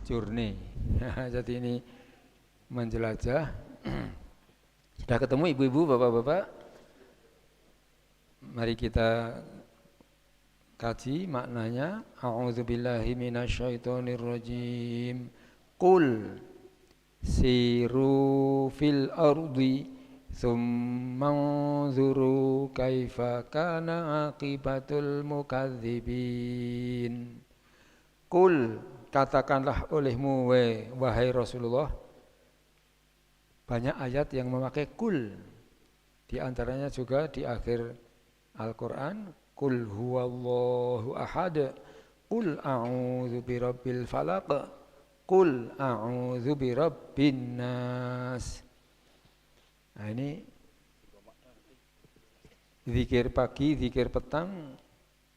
journey. Jadi ini menjelajah. Sudah ketemu ibu-ibu, bapak-bapak? Mari kita kaji maknanya. A'udzubillahi minasyaitonirrajim. Qul siru fil ardi tsumma anzuru kaifa kana aqibatul mukadzibin. Qul, katakanlah olehmu wahai Rasulullah. Banyak ayat yang memakai kul. Di antaranya juga di akhir Al-Quran. Qul huwallahu ahad. Qul a'udzu birabbil falaq. Qul a'udzu birabbin nas. Nah ini zikir pagi, zikir petang.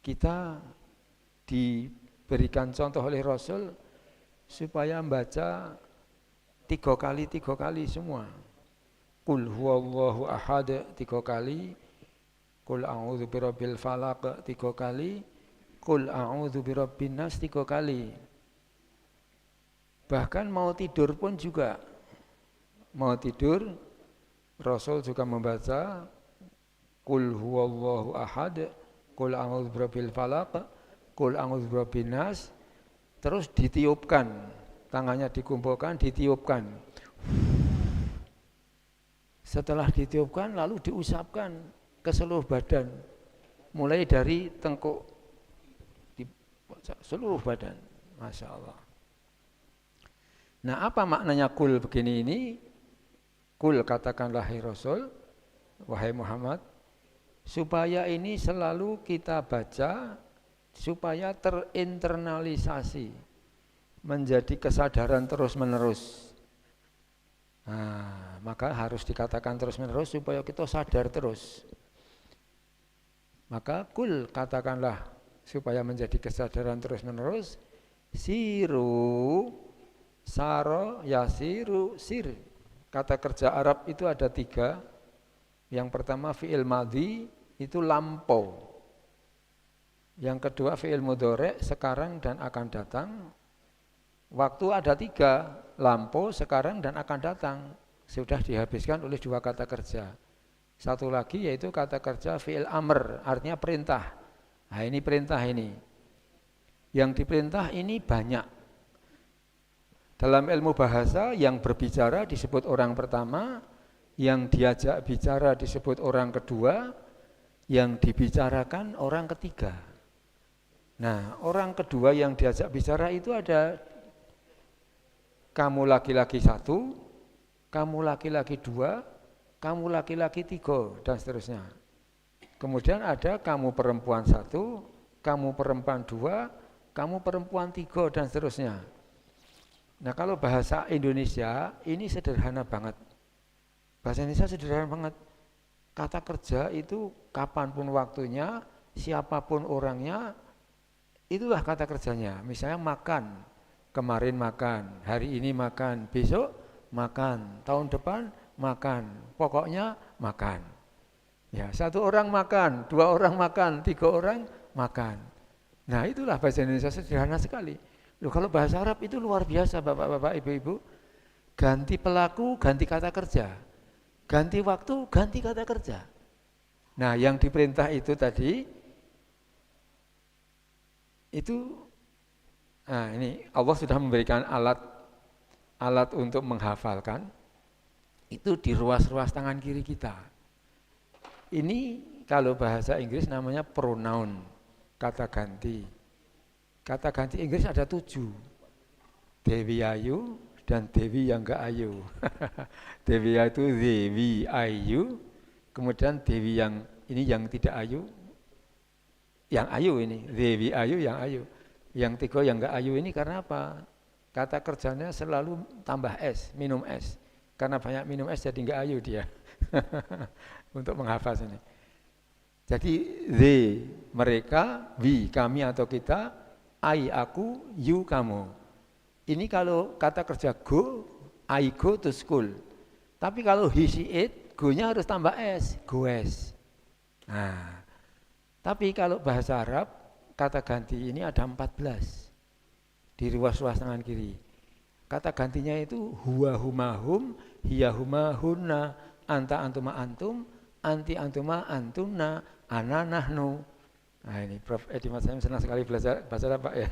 Kita diberikan contoh oleh Rasul supaya membaca 3 kali semua. Qul huwallahu ahad 3 kali. Qul a'udzu birabbil falaq 3 kali. Qul a'udzu birabbin nas 3 kali. Bahkan mau tidur pun juga. Mau tidur Rasul juga membaca Qul huwallahu ahad, Qul a'udzu birabbil falaq, Qul a'udzu birabbin nas. Terus ditiupkan. Tangannya dikumpulkan, ditiupkan. Setelah ditiupkan, lalu diusapkan ke seluruh badan. Mulai dari tengkuk, di seluruh badan. Masya Allah. Nah, apa maknanya kul begini ini? Kul, katakanlah hai Rasul, wahai Muhammad, supaya ini selalu kita baca, supaya terinternalisasi. Menjadi kesadaran terus-menerus. Nah, maka harus dikatakan terus-menerus supaya kita sadar terus. Maka kul, katakanlah supaya menjadi kesadaran terus-menerus. Siru, saro, yasiru, sir. Kata kerja Arab itu ada 3. Yang pertama fi'il madhi, itu lampau. Yang kedua fi'il mudhari', sekarang dan akan datang. Waktu ada 3, lampau, sekarang, dan akan datang. Sudah dihabiskan oleh 2 kata kerja. Satu lagi yaitu kata kerja fi'il amr, artinya perintah. Nah ini perintah ini. Yang diperintah ini banyak. Dalam ilmu bahasa yang berbicara disebut orang pertama, yang diajak bicara disebut orang kedua, yang dibicarakan orang ketiga. Nah orang kedua yang diajak bicara itu ada kamu laki-laki 1, kamu laki-laki 2, kamu laki-laki 3, dan seterusnya. Kemudian ada kamu perempuan 1, kamu perempuan 2, kamu perempuan 3, dan seterusnya. Nah kalau bahasa Indonesia ini sederhana banget. Bahasa Indonesia sederhana banget. Kata kerja itu kapanpun waktunya, siapapun orangnya, itulah kata kerjanya. Misalnya makan. Kemarin makan, hari ini makan, besok makan, tahun depan makan, pokoknya makan. Ya, 1 orang makan, 2 orang makan, 3 orang makan. Nah itulah bahasa Indonesia sederhana sekali. Loh, kalau bahasa Arab itu luar biasa bapak-bapak, ibu-ibu. Ganti pelaku, ganti kata kerja. Ganti waktu, ganti kata kerja. Nah yang diperintah itu tadi, itu nah ini Allah sudah memberikan alat untuk menghafalkan. Itu di ruas-ruas tangan kiri kita. Ini kalau bahasa Inggris namanya pronoun, kata ganti. Kata ganti Inggris ada 7. Dewi Ayu dan Dewi yang enggak ayu. Dewi Ayu itu Dewi Ayu, kemudian Dewi yang ini yang tidak ayu, yang ayu ini, Dewi Ayu yang ayu. Yang 3 yang enggak ayu ini karena apa? Kata kerjanya selalu tambah es, minum es. Karena banyak minum es jadi enggak ayu dia. Untuk menghafal ini. Jadi they, mereka, we, kami atau kita, I, aku, you, kamu. Ini kalau kata kerja go, I go to school. Tapi kalau he, she, it, go-nya harus tambah s, goes. Nah, tapi kalau bahasa Arab, kata ganti ini ada 14 di ruas-ruas tangan kiri. Kata gantinya itu huwa huma hum, hiya huma hunna, anta antuma antum, anti antuma antunna, ana nahnu. Nah ini Prof. Edi Mas Salim senang sekali belajar bahasa Arab Pak ya.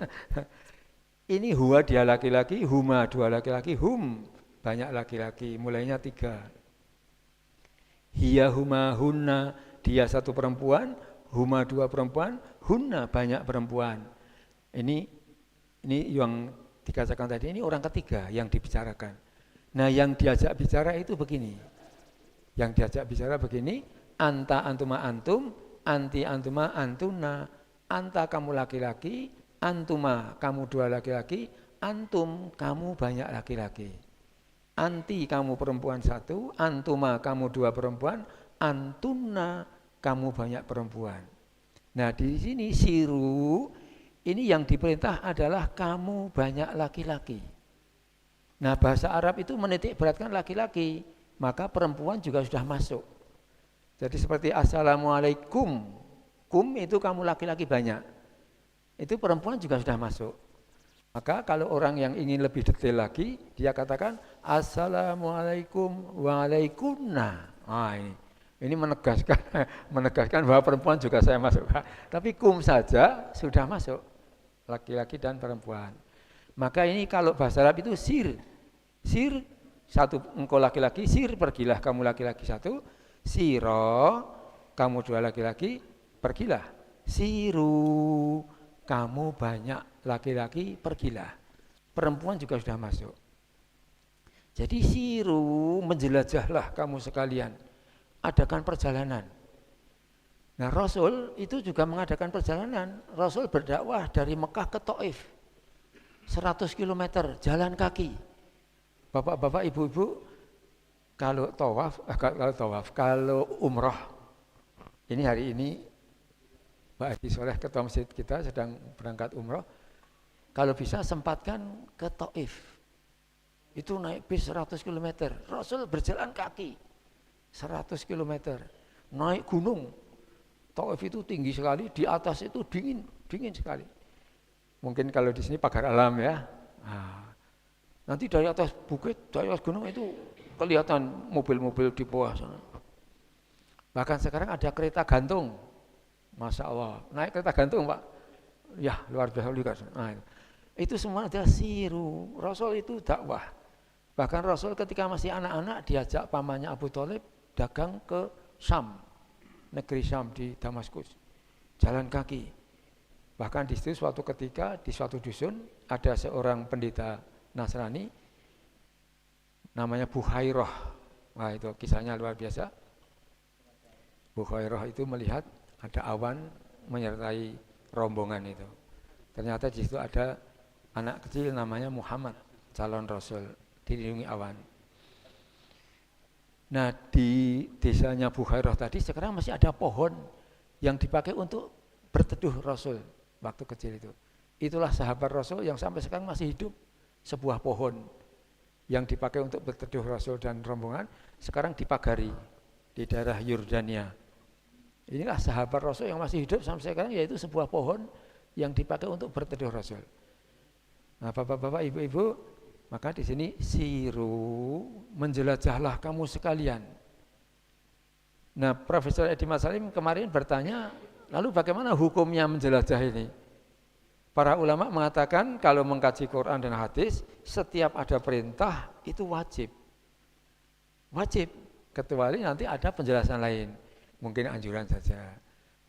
Ini huwa dia laki-laki, huma dua laki-laki, hum banyak laki-laki, mulainya 3. Hiya huma hunna, dia 1 perempuan, huma 2 perempuan, hunna banyak perempuan. Ini yang dikatakan tadi, ini orang ketiga yang dibicarakan. Nah yang diajak bicara itu begini. Yang diajak bicara begini, anta antuma antum, anti antuma antuna, anta kamu laki-laki, antuma kamu 2 laki-laki, antum kamu banyak laki-laki. Anti kamu perempuan 1, antuma kamu 2 perempuan, antuna kamu banyak perempuan. Nah di sini siru ini yang diperintah adalah kamu banyak laki-laki. Nah bahasa Arab itu menitik beratkan laki-laki, maka perempuan juga sudah masuk. Jadi seperti assalamualaikum, kum itu kamu laki-laki banyak, itu perempuan juga sudah masuk. Maka kalau orang yang ingin lebih detail lagi, dia katakan assalamualaikum waalaikumna. Nah, ini menegaskan bahwa perempuan juga saya masuk. Tapi kum saja sudah masuk, laki-laki dan perempuan. Maka ini kalau bahasa Arab itu sir 1 engkau laki-laki, sir pergilah kamu laki-laki 1, siro kamu 2 laki-laki, pergilah. Siru kamu banyak laki-laki, pergilah. Perempuan juga sudah masuk. Jadi siru menjelajahlah kamu sekalian, adakan perjalanan. Nah Rasul itu juga mengadakan perjalanan. Rasul berdakwah dari Mekah ke Taif 100 km jalan kaki. Bapak-bapak, ibu-ibu, kalau umroh, ini hari ini Pak Haji Soleh ketua masjid kita sedang berangkat umroh, kalau bisa sempatkan ke Taif. Itu naik bis 100 km, Rasul berjalan kaki 100 km, naik gunung. Taif itu tinggi sekali, di atas itu dingin sekali. Mungkin kalau di sini pagar alam ya. Nah, nanti dari atas bukit, dari atas gunung itu kelihatan mobil-mobil di bawah sana. Bahkan sekarang ada kereta gantung. Masya Allah, naik kereta gantung Pak. Ya luar biasa. Nah, itu semua adalah siru. Rasul itu dakwah. Bahkan Rasul ketika masih anak-anak diajak pamannya Abu Thalib dagang ke Syam, negeri Syam di Damaskus, jalan kaki. Bahkan di situ suatu ketika di suatu dusun ada seorang pendeta Nasrani namanya Bukhairah. Wah itu kisahnya luar biasa. Bukhairah itu melihat ada awan menyertai rombongan itu. Ternyata di situ ada anak kecil namanya Muhammad, calon Rasul, dilindungi awan. Nah di desanya Bukhairah tadi sekarang masih ada pohon yang dipakai untuk berteduh Rasul waktu kecil itu. Itulah sahabat Rasul yang sampai sekarang masih hidup. Sebuah pohon yang dipakai untuk berteduh Rasul dan rombongan sekarang dipagari di daerah Yordania. Inilah sahabat Rasul yang masih hidup sampai sekarang, yaitu sebuah pohon yang dipakai untuk berteduh Rasul. Nah, bapak-bapak, ibu-ibu, maka di sini siru menjelajahlah kamu sekalian. Nah, Profesor Edi Mas Salim kemarin bertanya, lalu bagaimana hukumnya menjelajah ini? Para ulama mengatakan kalau mengkaji Quran dan hadis, setiap ada perintah itu wajib. Wajib, kecuali nanti ada penjelasan lain. Mungkin anjuran saja.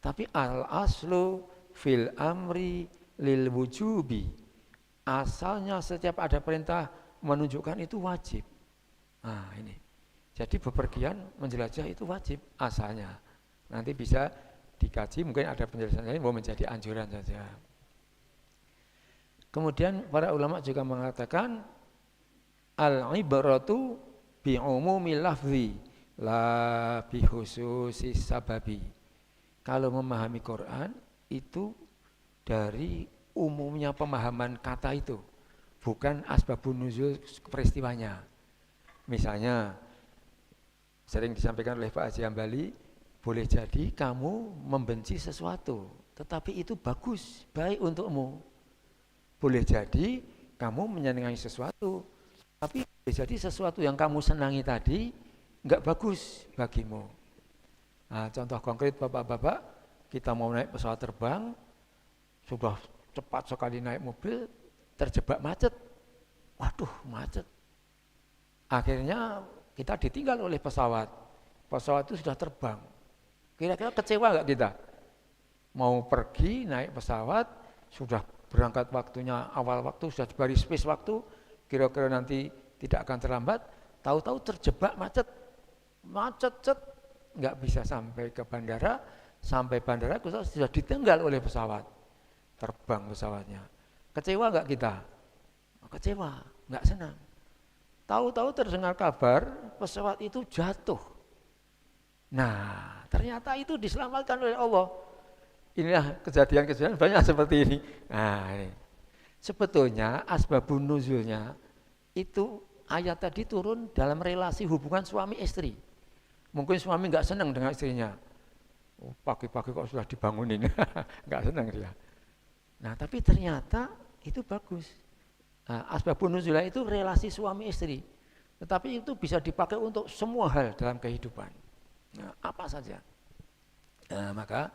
Tapi al-aslu fil amri lil wujubi. Asalnya setiap ada perintah menunjukkan itu wajib. Nah ini. Jadi bepergian menjelajah itu wajib asalnya. Nanti bisa dikaji, mungkin ada penjelasan lain mau menjadi anjuran saja. Kemudian para ulama juga mengatakan al-ibratu bi umumil lafzi la bi khususis sababi. Kalau memahami Quran itu dari umumnya pemahaman kata itu, bukan asbabun nuzul peristiwanya. Misalnya sering disampaikan oleh Pak Haji Hambali, boleh jadi kamu membenci sesuatu, tetapi itu bagus, baik untukmu. Boleh jadi kamu menyenangi sesuatu, Tapi jadi sesuatu yang kamu senangi tadi nggak bagus bagimu. Nah, contoh konkret bapak-bapak, kita mau naik pesawat terbang, sudah cepat sekali naik mobil, terjebak macet. Waduh, macet. Akhirnya kita ditinggal oleh pesawat. Pesawat itu sudah terbang. Kira-kira kecewa nggak kita? Mau pergi naik pesawat, sudah berangkat waktunya awal waktu, sudah diberi space waktu, kira-kira nanti tidak akan terlambat, tahu-tahu terjebak macet, nggak bisa sampai ke bandara, sampai bandara sudah ditinggal oleh pesawat, terbang pesawatnya. Kecewa nggak kita? Kecewa, nggak senang. Tahu-tahu terdengar kabar pesawat itu jatuh. Nah, ternyata itu diselamatkan oleh Allah. Inilah kejadian-kejadian banyak seperti ini. Nah, ini. Sebetulnya asbabun nuzulnya itu ayat tadi turun dalam relasi hubungan suami istri. Mungkin suami nggak senang dengan istrinya. Oh, pagi-pagi kok sudah dibangunin, nggak senang dia. Nah, tapi ternyata itu bagus. Nah, asbabun nuzulnya itu relasi suami istri. Tetapi itu bisa dipakai untuk semua hal dalam kehidupan. Nah, apa saja. Nah, maka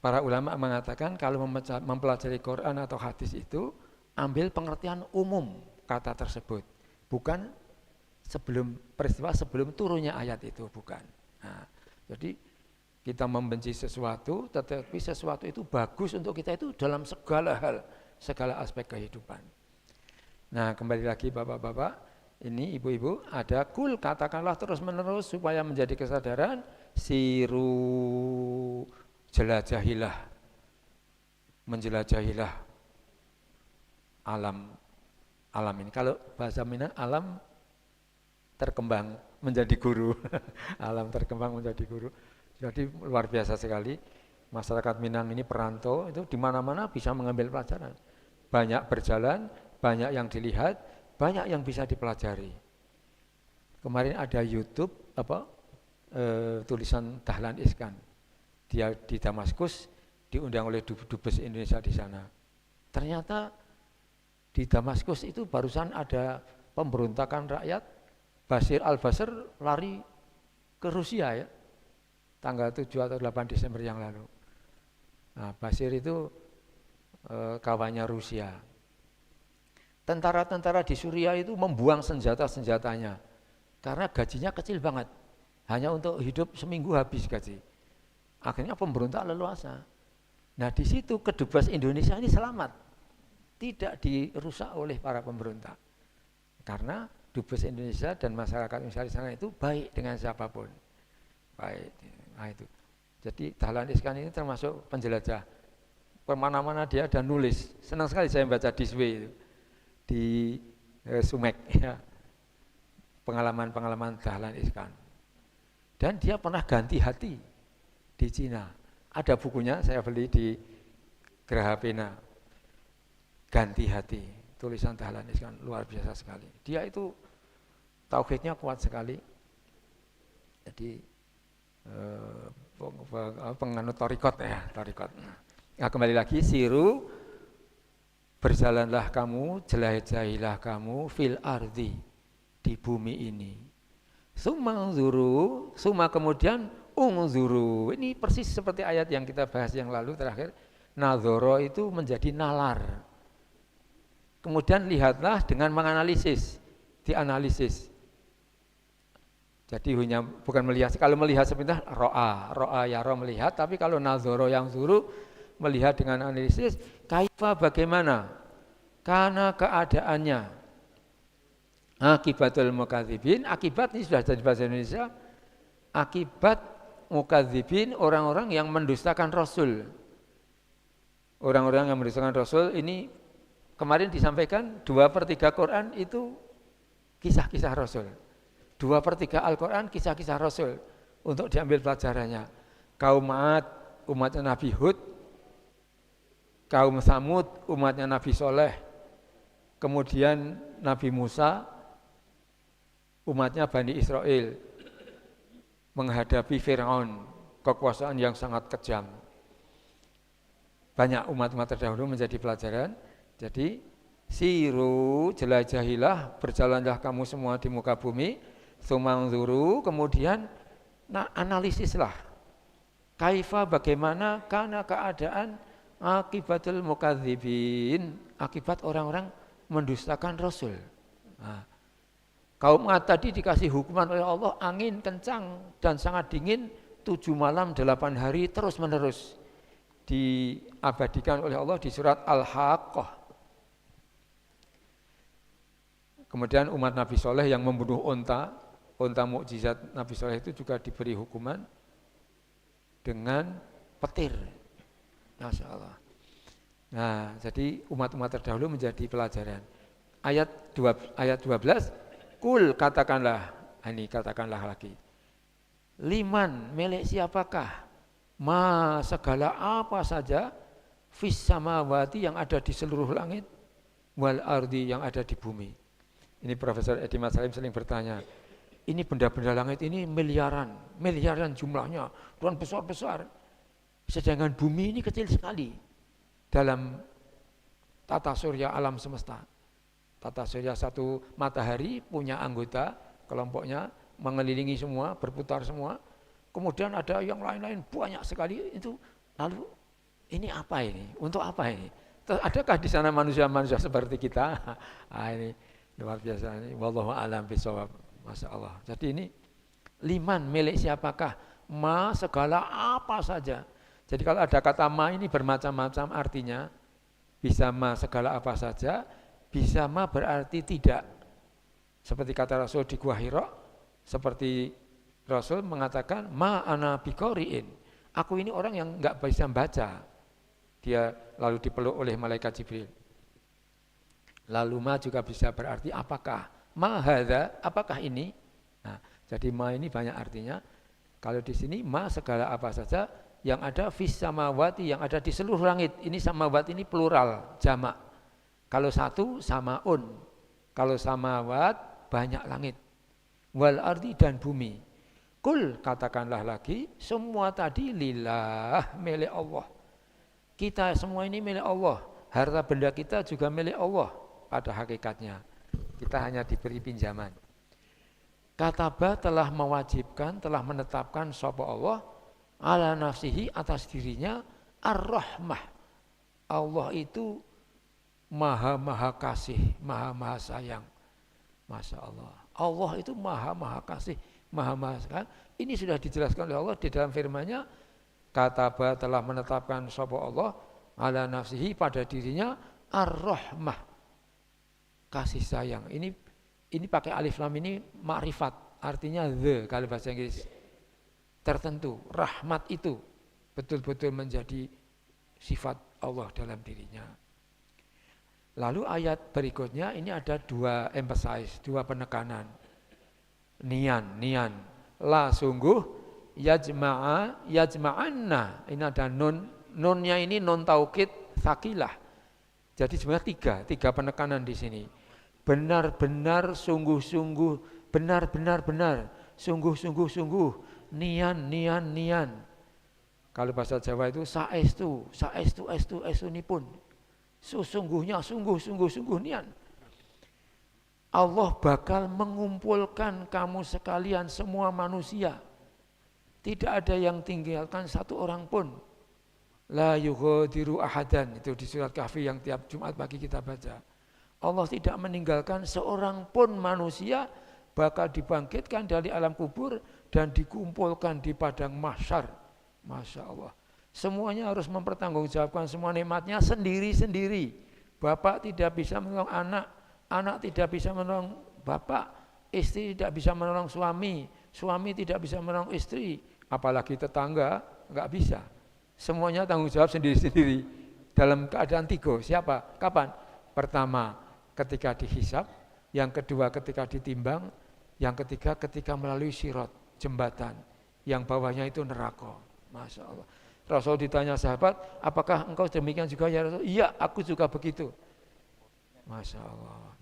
para ulama mengatakan kalau mempelajari Quran atau hadis itu ambil pengertian umum kata tersebut, bukan peristiwa sebelum turunnya ayat itu, bukan. Nah, jadi kita membenci sesuatu, tetapi sesuatu itu bagus untuk kita itu dalam segala hal, segala aspek kehidupan. Nah, kembali lagi bapak-bapak, ini ibu-ibu, ada kul, katakanlah terus menerus supaya menjadi kesadaran, siru, jelajahilah, menjelajahilah alam ini. Kalau bahasa Minang, alam terkembang menjadi guru. Alam terkembang menjadi guru. Jadi luar biasa sekali. Masyarakat Minang ini perantau, itu di mana-mana bisa mengambil pelajaran. Banyak berjalan, banyak yang dilihat, banyak yang bisa dipelajari. Kemarin ada YouTube tulisan Dahlan Iskan. Dia di Damaskus diundang oleh Dubes Indonesia di sana. Ternyata di Damaskus itu barusan ada pemberontakan rakyat, Bashir al-Bashir lari ke Rusia ya, tanggal 7 atau 8 Desember yang lalu. Nah, Bashir itu kawannya Rusia. Tentara-tentara di Suriah itu membuang senjata-senjatanya karena gajinya kecil banget, hanya untuk hidup seminggu habis gaji. Akhirnya pemberontak leluasa. Nah, di situ kedubes Indonesia ini selamat, tidak dirusak oleh para pemberontak, karena dubes Indonesia dan masyarakat Indonesia di sana itu baik dengan siapapun, baik. Nah, itu. Jadi Dahlan Iskan ini termasuk penjelajah. Kemana-mana dia ada nulis. Senang sekali saya membaca Diswe itu di Sumek, ya. Pengalaman-pengalaman Dahlan Iskan. Dan dia pernah ganti hati di Cina. Ada bukunya saya beli di Geraha Pena. Ganti hati, tulisan Dahlan Iskan, luar biasa sekali. Dia itu tauhidnya kuat sekali. Jadi penganut torikot ya, torikot. Nah, kembali lagi, siru, berjalanlah kamu, jelajahilah kamu fil ardi, di bumi ini. Summa kemudian ungzuru. Ini persis seperti ayat yang kita bahas yang lalu terakhir. Nadhoro itu menjadi nalar. Kemudian lihatlah dengan menganalisis, dianalisis. Jadi hanya bukan melihat. Kalau melihat sebentar ro'a yara melihat, tapi kalau nadhoro yang zuru melihat dengan analisis, kaifa bagaimana? Karena keadaannya. Akibatul mukadzibin, akibat ini sudah jadi bahasa Indonesia. Akibat mukadzibin, orang-orang yang mendustakan Rasul. Orang-orang yang mendustakan Rasul ini kemarin disampaikan 2/3 Quran itu kisah-kisah Rasul. 2/3 Al-Quran kisah-kisah Rasul untuk diambil pelajarannya. Kaum Ad, umatnya Nabi Hud. Kaum Samud, umatnya Nabi Soleh. Kemudian Nabi Musa, umatnya Bani Israel, menghadapi Fir'aun, kekuasaan yang sangat kejam. Banyak umat-umat terdahulu menjadi pelajaran. Jadi Siru, jelajahilah, berjalanlah kamu semua di muka bumi. Tsumangzuru, kemudian analisislah. Kaifa, bagaimana karena keadaan akibatul mukadzibin, akibat orang-orang mendustakan Rasul. Nah, kaum Ad tadi dikasih hukuman oleh Allah, angin kencang dan sangat dingin 7 malam 8 hari terus menerus, diabadikan oleh Allah di surat Al-Haqqah. Kemudian umat Nabi Soleh yang membunuh unta mukjizat Nabi Soleh itu juga diberi hukuman dengan petir. Masya Allah. Nah, jadi umat-umat terdahulu menjadi pelajaran. Ayat 12, kul, katakanlah, ini katakanlah lagi. Liman, milik siapakah? Ma, segala apa saja, fis samawati, yang ada di seluruh langit, wal ardi, yang ada di bumi. Ini Profesor Edi Mas Salim sering bertanya, ini benda-benda langit ini miliaran jumlahnya, dan besar-besar. Sedangkan bumi ini kecil sekali dalam tata surya alam semesta. Tata surya satu matahari punya anggota, kelompoknya mengelilingi semua, berputar semua. Kemudian ada yang lain-lain banyak sekali itu. Lalu ini apa ini? Untuk apa ini? Terus adakah di sana manusia-manusia seperti kita? Nah, ini luar biasa ini. Wallahu a'lam bishawab. Masya Allah. Jadi ini liman, milik siapakah? Ma, segala apa saja. Jadi kalau ada kata ma ini bermacam-macam artinya. Bisa ma segala apa saja, bisa ma berarti tidak. Seperti kata Rasul di Gua Hira, seperti Rasul mengatakan ma ana biqori'in. Aku ini orang yang enggak bisa baca. Dia lalu dipeluk oleh malaikat Jibril. Lalu ma juga bisa berarti apakah. Ma hadza, apakah ini? Nah, jadi ma ini banyak artinya. Kalau di sini ma segala apa saja yang ada fis samawati, yang ada di seluruh langit. Ini samawati ini plural, jamak. Kalau satu samaun. Kalau samawat banyak langit. Wal ardi, dan bumi. Kul, katakanlah lagi, semua tadi lillah, milik Allah. Kita semua ini milik Allah. Harta benda kita juga milik Allah pada hakikatnya. Kita hanya diberi pinjaman. Kataba, telah mewajibkan, telah menetapkan sapa Allah ala nafsihi, atas dirinya ar-rahmah. Allah itu maha kasih, maha sayang. Masya Allah. Allah itu maha kasih, maha sayang. Ini sudah dijelaskan oleh Allah di dalam firman-Nya. Kataba, telah menetapkan sapa Allah ala nafsihi, pada dirinya ar-rahmah, kasih sayang. Ini pakai alif lam, ini makrifat, artinya the kalau bahasa Inggris, tertentu. Rahmat itu betul-betul menjadi sifat Allah dalam dirinya. Lalu ayat berikutnya ini ada dua emphasize, dua penekanan. Nian, la sungguh, yajma'anna. Ini ada nunnya ini non taukid tsaqilah. Jadi sebenarnya tiga penekanan di sini. Benar-benar, sungguh-sungguh, benar, sungguh, nian. Kalau bahasa Jawa itu saestu ini pun. Sesungguhnya, sungguh nian. Allah bakal mengumpulkan kamu sekalian, semua manusia. Tidak ada yang tinggalkan satu orang pun. La yughadiru ahadan, itu di surat Kahfi yang tiap Jumat pagi kita baca. Allah tidak meninggalkan seorang pun manusia, bakal dibangkitkan dari alam kubur dan dikumpulkan di padang mahsyar. Masya Allah. Semuanya harus mempertanggungjawabkan semua nikmatnya sendiri-sendiri. Bapak tidak bisa menolong anak, anak tidak bisa menolong bapak, istri tidak bisa menolong suami, suami tidak bisa menolong istri, apalagi tetangga, enggak bisa. Semuanya tanggung jawab sendiri-sendiri dalam keadaan tiga. Siapa? Kapan? Pertama, ketika dihisab, yang kedua ketika ditimbang, yang ketiga ketika melalui sirat, jembatan, yang bawahnya itu neraka. Masya Allah. Rasul ditanya sahabat, apakah engkau demikian juga ya Rasul? Iya, aku juga begitu. Masya Allah.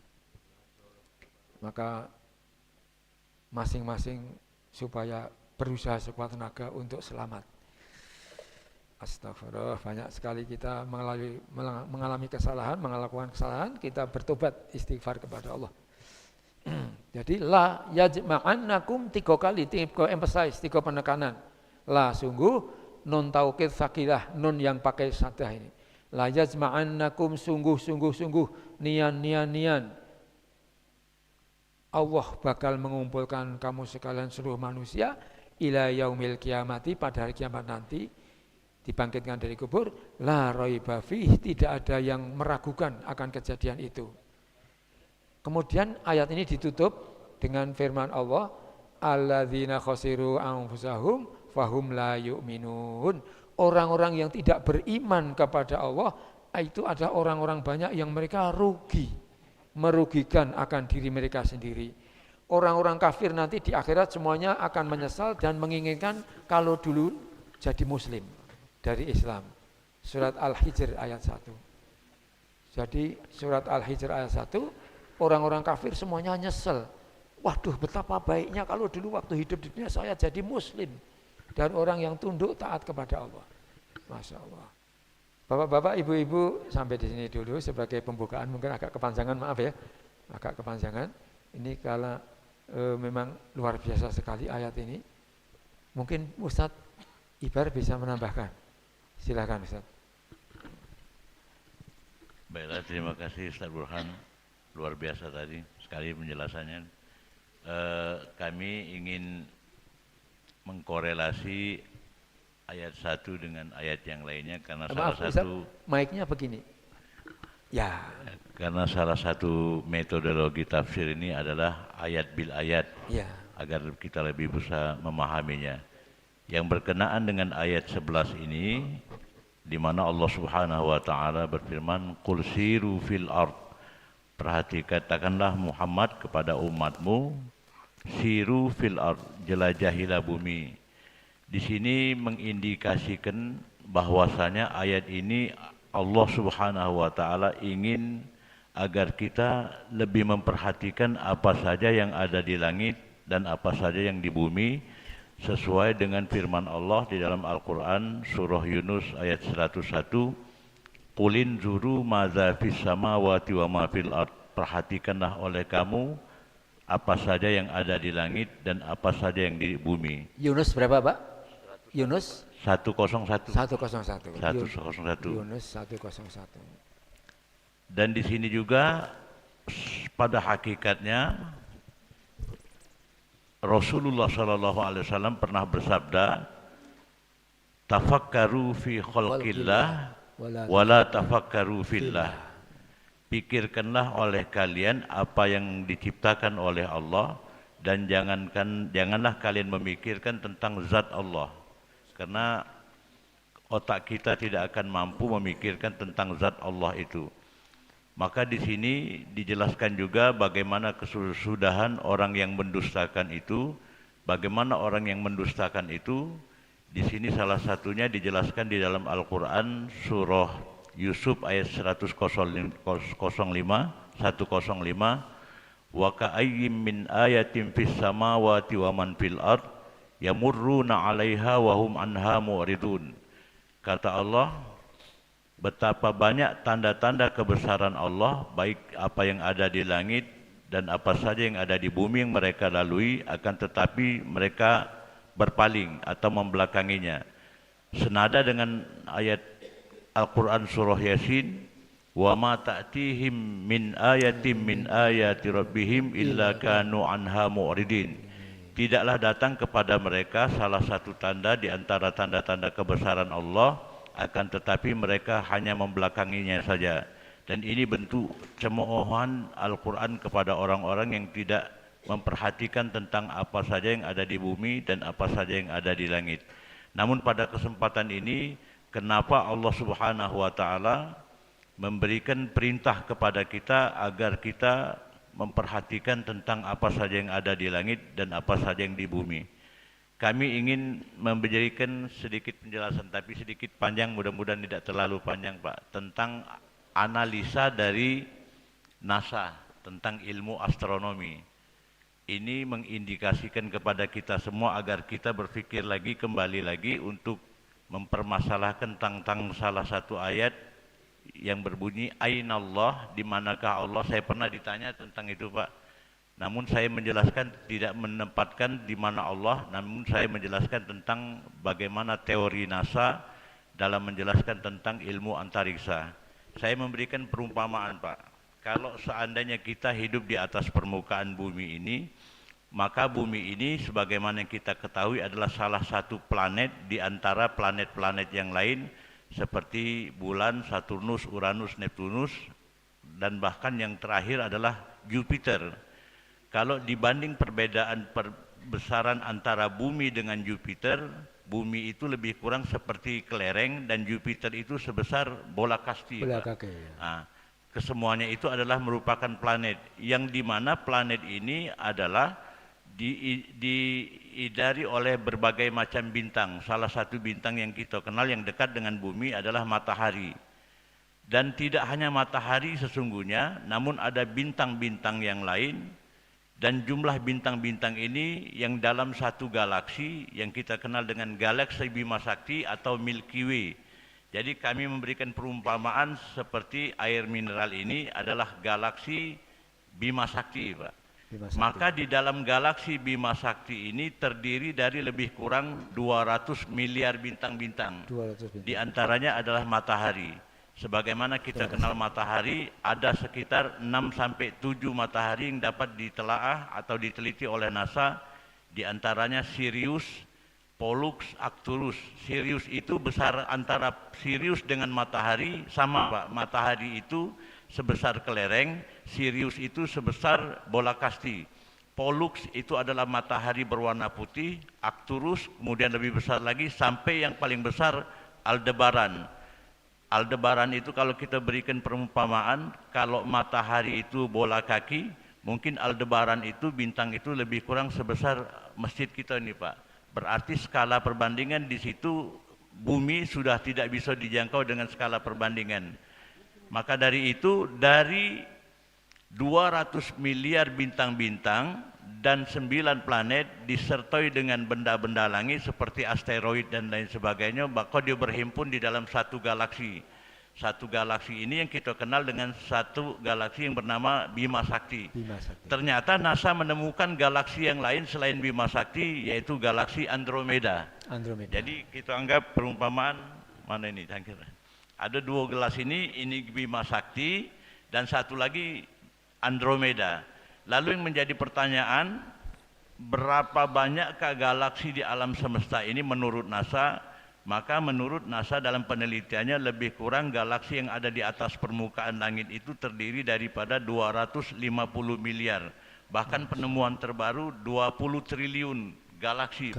Maka masing-masing supaya berusaha sekuat tenaga untuk selamat. Astagfirullah, banyak sekali kita mengalami kesalahan, melakukan kesalahan, kita bertobat, istighfar kepada Allah. Jadi la yajma'annakum 3 kali, 3 emphasize, 3 penekanan. La sungguh, nun taukid sakilah, nun yang pakai sadah ini. La yajma'annakum sungguh, nian. Allah bakal mengumpulkan kamu sekalian seluruh manusia ila yaumil kiamati, pada hari kiamat nanti dibangkitkan dari kubur, la raiba fih, tidak ada yang meragukan akan kejadian itu. Kemudian ayat ini ditutup dengan firman Allah, alladzina khasiru anfusahum fahum la yu'minun. Orang-orang yang tidak beriman kepada Allah itu adalah orang-orang banyak yang mereka rugi, merugikan akan diri mereka sendiri. Orang-orang kafir nanti di akhirat semuanya akan menyesal dan menginginkan kalau dulu jadi muslim dari Islam. Surat Al-Hijr ayat 1. Jadi surat Al-Hijr ayat 1, orang-orang kafir semuanya nyesel. Waduh, betapa baiknya kalau dulu waktu hidup di dunia saya jadi muslim dan orang yang tunduk taat kepada Allah. Masya Allah. Bapak-bapak, ibu-ibu, sampai di sini dulu sebagai pembukaan, mungkin agak kepanjangan, maaf ya, agak kepanjangan. Ini kalau memang luar biasa sekali ayat ini. Mungkin Ustadz Ibar bisa menambahkan. Silakan Ustadz. Baiklah, terima kasih Ustadz Burhan, luar biasa tadi sekali penjelasannya. Kami ingin mengkorelasi ayat 1 dengan ayat yang lainnya karena Maaf, salah Ustadz, satu mic-nya begini. Ya. Karena salah satu metodologi tafsir ini adalah ayat bil ayat, Ya. agar kita lebih bisa memahaminya. Yang berkenaan dengan ayat 11 ini, di mana Allah Subhanahu wa taala berfirman, "Qul siru fil ard." Katakanlah Muhammad kepada umatmu, siru fil ard, jelajahilah bumi. Di sini mengindikasikan bahwasanya ayat ini Allah Subhanahu wa taala ingin agar kita lebih memperhatikan apa saja yang ada di langit dan apa saja yang di bumi, sesuai dengan firman Allah di dalam Al-Quran surah Yunus ayat 101, Qulin zuru madza fis samawati wa ma fil ard. Perhatikanlah oleh kamu apa saja yang ada di langit dan apa saja yang di bumi. Yunus berapa, Pak? Yunus 101. 101. 101. Yunus 101. Dan di sini juga pada hakikatnya Rasulullah sallallahu alaihi wasallam pernah bersabda, tafakkaru fi khalqillah wala tafakkaru fillah. Pikirkanlah oleh kalian apa yang diciptakan oleh Allah dan janganlah kalian memikirkan tentang zat Allah. Karena otak kita tidak akan mampu memikirkan tentang zat Allah itu. Maka di sini dijelaskan juga bagaimana kesudahan orang yang mendustakan itu, bagaimana orang yang mendustakan itu. Di sini salah satunya dijelaskan di dalam Al-Quran surah Yusuf ayat 105, wa ka'ayyim min ayatin fis samawati wa man fil ard yamurruna 'alaiha wa hum anha mu'ridun. Kata Allah, betapa banyak tanda-tanda kebesaran Allah, baik apa yang ada di langit dan apa saja yang ada di bumi yang mereka lalui, akan tetapi mereka berpaling atau membelakanginya. Senada dengan ayat Al-Quran surah Yasin, wa ma ta'tihim min ayatin min ayati rabbihim illa kanu anha mu'ridin. Tidaklah datang kepada mereka salah satu tanda di antara tanda-tanda kebesaran Allah, akan tetapi mereka hanya membelakanginya saja. Dan ini bentuk cemoohan Al-Quran kepada orang-orang yang tidak memperhatikan tentang apa saja yang ada di bumi dan apa saja yang ada di langit. Namun pada kesempatan ini, kenapa Allah Subhanahu wa taala memberikan perintah kepada kita agar kita memperhatikan tentang apa saja yang ada di langit dan apa saja yang di bumi? Kami ingin memberikan sedikit penjelasan, tapi sedikit panjang, mudah-mudahan tidak terlalu panjang Pak, tentang analisa dari NASA tentang ilmu astronomi. Ini mengindikasikan kepada kita semua agar kita berpikir lagi, kembali lagi untuk mempermasalahkan tentang salah satu ayat yang berbunyi Ainallah, di manakah Allah. Saya pernah ditanya tentang itu, Pak. Namun saya menjelaskan tidak menempatkan di mana Allah, namun saya menjelaskan tentang bagaimana teori NASA dalam menjelaskan tentang ilmu antariksa. Saya memberikan perumpamaan, Pak. Kalau seandainya kita hidup di atas permukaan bumi ini, maka bumi ini sebagaimana yang kita ketahui adalah salah satu planet di antara planet-planet yang lain seperti bulan, Saturnus, Uranus, Neptunus, dan bahkan yang terakhir adalah Jupiter. Kalau dibanding perbedaan besaran antara bumi dengan Jupiter, bumi itu lebih kurang seperti kelereng dan Jupiter itu sebesar bola kasti. Bola kaki. Nah, kesemuanya itu adalah merupakan planet yang dimana planet ini adalah diidari oleh berbagai macam bintang. Salah satu bintang yang kita kenal yang dekat dengan bumi adalah matahari. Dan tidak hanya matahari sesungguhnya, namun ada bintang-bintang yang lain. Dan jumlah bintang-bintang ini yang dalam satu galaksi yang kita kenal dengan galaksi Bima Sakti atau Milky Way. Jadi kami memberikan perumpamaan seperti air mineral ini adalah galaksi Bima Sakti, Pak. Maka di dalam galaksi Bima Sakti ini terdiri dari lebih kurang 200 miliar bintang-bintang. Di antaranya adalah matahari. Sebagaimana kita kenal matahari, ada sekitar 6-7 matahari yang dapat ditelaah atau diteliti oleh NASA. Di antaranya Sirius, Pollux, Arcturus. Sirius itu besar, antara Sirius dengan matahari sama, Pak. Matahari itu sebesar kelereng, Sirius itu sebesar bola kasti. Pollux itu adalah matahari berwarna putih, Arcturus kemudian lebih besar lagi sampai yang paling besar Aldebaran. Aldebaran itu kalau kita berikan perumpamaan, kalau matahari itu bola kaki, mungkin Aldebaran itu bintang itu lebih kurang sebesar masjid kita ini, Pak. Berarti skala perbandingan di situ bumi sudah tidak bisa dijangkau dengan skala perbandingan. Maka dari itu, dari 200 miliar bintang-bintang dan 9 planet disertai dengan benda-benda langit seperti asteroid dan lain sebagainya, maka dia berhimpun di dalam satu galaksi. Satu galaksi ini yang kita kenal dengan satu galaksi yang bernama Bima Sakti. Ternyata NASA menemukan galaksi yang lain selain Bima Sakti, yaitu galaksi Andromeda. Jadi kita anggap perumpamaan, mana ini? Ada 2 gelas ini Bima Sakti dan satu lagi Andromeda. Lalu yang menjadi pertanyaan, berapa banyakkah galaksi di alam semesta ini menurut NASA? Maka menurut NASA dalam penelitiannya lebih kurang galaksi yang ada di atas permukaan langit itu terdiri daripada 250 miliar. Bahkan penemuan terbaru 20 triliun galaksi.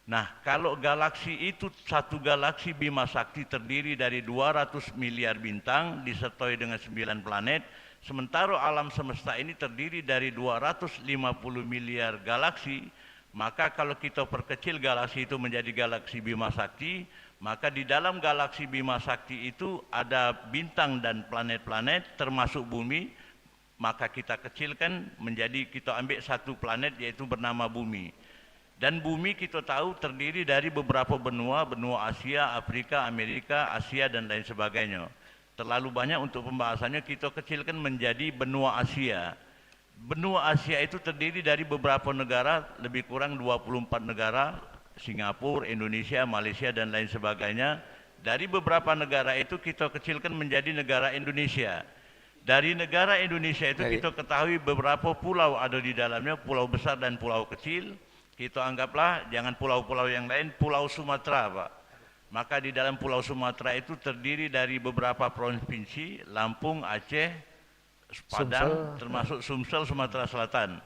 Nah, kalau galaksi itu, satu galaksi Bima Sakti terdiri dari 200 miliar bintang disertai dengan 9 planet, sementara alam semesta ini terdiri dari 250 miliar galaksi, maka kalau kita perkecil galaksi itu menjadi galaksi Bima Sakti, maka di dalam galaksi Bima Sakti itu ada bintang dan planet-planet termasuk bumi, maka kita kecilkan menjadi, kita ambil satu planet yaitu bernama bumi. Dan bumi kita tahu terdiri dari beberapa benua, benua Asia, Afrika, Amerika, Asia dan lain sebagainya. Terlalu banyak untuk pembahasannya, kita kecilkan menjadi benua Asia. Benua Asia itu terdiri dari beberapa negara, lebih kurang 24 negara, Singapura, Indonesia, Malaysia dan lain sebagainya. Dari beberapa negara itu kita kecilkan menjadi negara Indonesia. Dari negara Indonesia itu kita ketahui beberapa pulau ada di dalamnya, pulau besar dan pulau kecil. Kita anggaplah, jangan pulau-pulau yang lain, Pulau Sumatera, Pak. Maka di dalam Pulau Sumatera itu terdiri dari beberapa provinsi, Lampung, Aceh, Padang, termasuk Sumsel, Sumatera Selatan.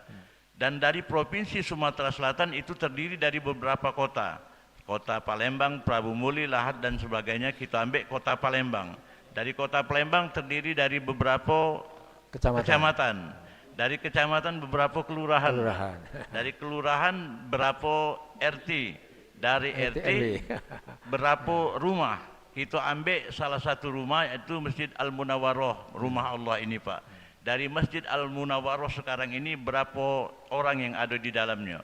Dan dari provinsi Sumatera Selatan itu terdiri dari beberapa kota. Kota Palembang, Prabu Muli, Lahat dan sebagainya, kita ambil kota Palembang. Dari kota Palembang terdiri dari beberapa kecamatan. Dari kecamatan beberapa kelurahan. Dari kelurahan berapa RT. Dari RT berapa rumah. Kita ambil salah satu rumah yaitu Masjid Al-Munawwaroh, rumah Allah ini, Pak. Dari Masjid Al-Munawwaroh sekarang ini berapa orang yang ada di dalamnya.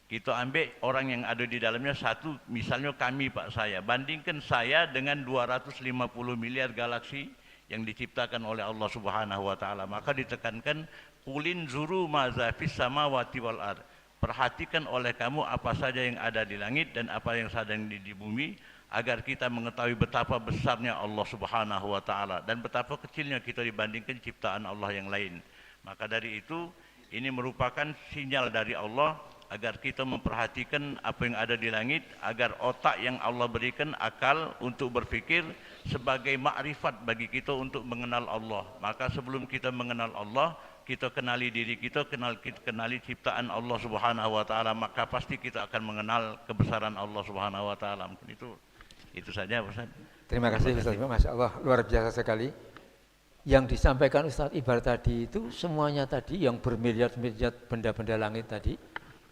Kita ambil orang yang ada di dalamnya satu, misalnya kami Pak saya, bandingkan saya dengan 250 miliar galaksi yang diciptakan oleh Allah Subhanahu wa taala. Maka ditekankan qulin zuru ma za fis samawati wal ard. Perhatikan oleh kamu apa saja yang ada di langit dan apa yang sedang di bumi, agar kita mengetahui betapa besarnya Allah Subhanahu wa taala dan betapa kecilnya kita dibandingkan ciptaan Allah yang lain. Maka dari itu, ini merupakan sinyal dari Allah agar kita memperhatikan apa yang ada di langit, agar otak yang Allah berikan akal untuk berfikir sebagai makrifat bagi kita untuk mengenal Allah. Maka sebelum kita mengenal Allah, kita kenali diri kita, kenali ciptaan Allah Subhanahu wa taala, maka pasti kita akan mengenal kebesaran Allah Subhanahu wa taala. Mungkin itu saja Ustaz. Terima kasih Ustaz Ibar, Masya Allah, luar biasa sekali. Yang disampaikan Ustaz Ibar tadi itu semuanya tadi yang bermiliar-miliar benda-benda langit tadi,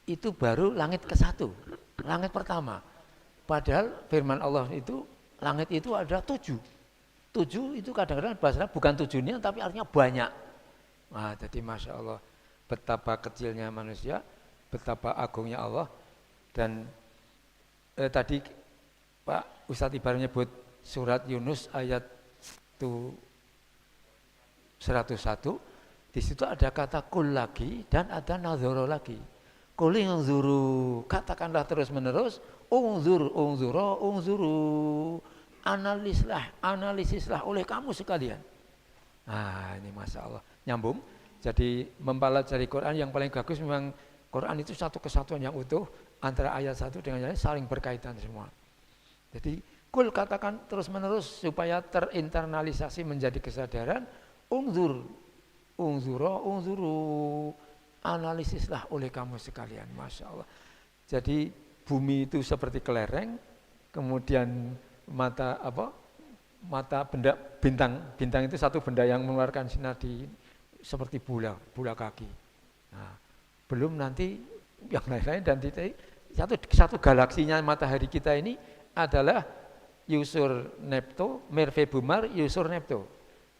itu baru langit ke-1, langit pertama. Padahal firman Allah itu, langit itu ada 7. 7 itu kadang-kadang bahasanya bukan 7-nya, tapi artinya banyak. Nah, jadi Masya Allah, betapa kecilnya manusia, betapa agungnya Allah. Dan tadi Pak Ustadz Ibar menyebut surat Yunus ayat 101, di situ ada kata kul lagi dan ada nazoro lagi. Qul inzuru, katakanlah terus menerus, unzuru, analisislah oleh kamu sekalian. Nah, ini Masya Allah, nyambung. Jadi mempelajari Quran yang paling bagus memang Quran itu satu kesatuan yang utuh, antara ayat satu dengan yang lain saling berkaitan semua. Jadi kul, katakan terus menerus supaya terinternalisasi menjadi kesadaran, unzuru, analisislah oleh kamu sekalian. Masya Allah. Jadi bumi itu seperti kelereng, kemudian mata benda bintang itu satu benda yang mengeluarkan sinar seperti bola kaki. Nah, belum nanti yang lain-lain, dan satu galaksinya matahari kita ini adalah Yusur Nepto, Merfebumar, Yusur Nepto,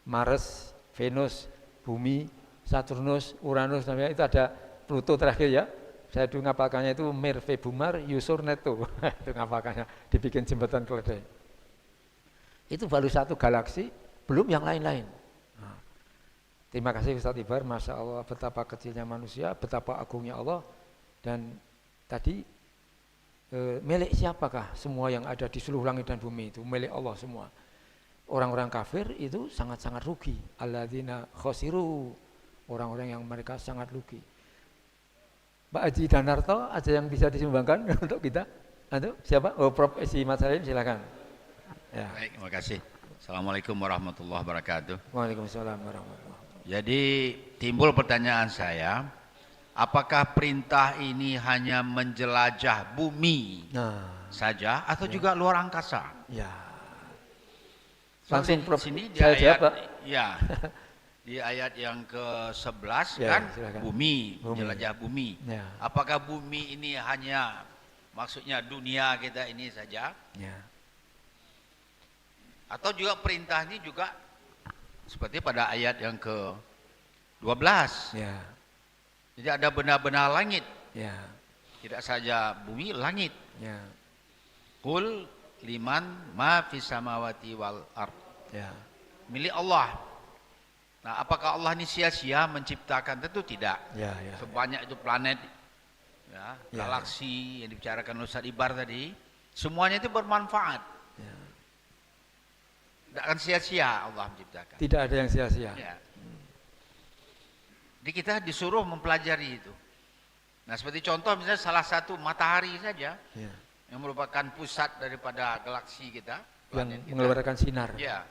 Mars, Venus, Bumi, Saturnus, Uranus, namanya itu ada Pluto terakhir ya. Saya dulu ngapalkannya itu Merfebumar, Yusur Nepto. Itu ngapalkannya, dibikin jembatan keledai. Itu baru satu galaksi, belum yang lain-lain. Nah, terima kasih Ustadz Ibar, Masya Allah, betapa kecilnya manusia, betapa agungnya Allah. Dan tadi milik siapakah semua yang ada di seluruh langit dan bumi itu? Milik Allah semua. Orang-orang kafir itu sangat-sangat rugi. Alladzina khosiru, orang-orang yang mereka sangat rugi. Pak Haji Danarto, ada yang bisa disumbangkan untuk kita? Atau siapa? Oh, Prof. Esi Mat Salim, silakan. Ya. Baik, terima kasih. Assalamualaikum warahmatullahi wabarakatuh. Waalaikumsalam warahmatullahi wabarakatuh. Jadi timbul pertanyaan saya, apakah perintah ini hanya menjelajah bumi saja atau juga luar angkasa? Ya. Langsung Prof. sini di Saya ayat, jawab, Pak. Ya. Di ayat yang ke-11 Ya, kan silakan. bumi, jelajah bumi. Ya. Apakah bumi ini hanya maksudnya dunia kita ini saja? Ya. Atau juga perintah ini juga seperti pada ayat yang ke-12. Ya. Jadi ada benda-benda langit. Ya. Tidak saja bumi, langit. Ya. Qul liman ma fis samawati wal ard. Ya. Milik Allah. Nah, apakah Allah ini sia-sia menciptakan? Tentu tidak. Ya, ya. Sebanyak itu planet, ya, galaksi yang dibicarakan Ustaz Ibar tadi, semuanya itu bermanfaat. Ya. Tidak akan sia-sia Allah menciptakan. Tidak ada yang sia-sia. Ya. Jadi kita disuruh mempelajari itu. Nah, seperti contoh misalnya salah satu matahari saja, Ya. yang merupakan pusat daripada galaksi kita, Yang planet kita. mengeluarkan sinar. Ya.